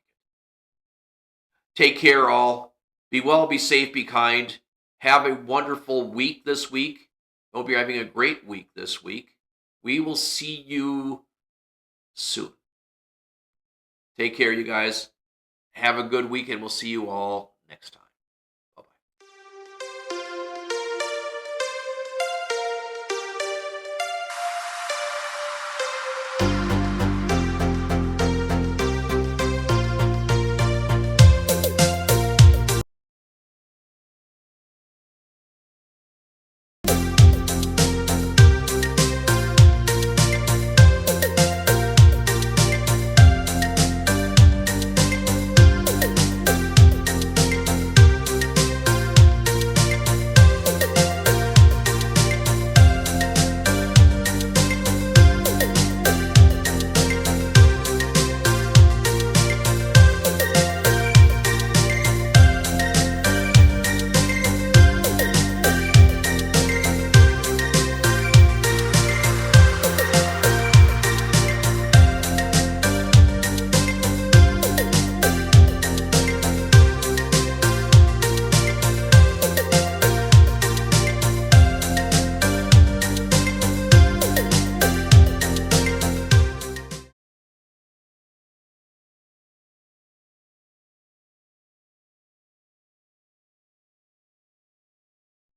it. Take care, all. Be well, be safe, be kind. Have a wonderful week this week. Hope you're having a great week this week. We will see you soon. Take care, you guys. Have a good week, and we'll see you all next time.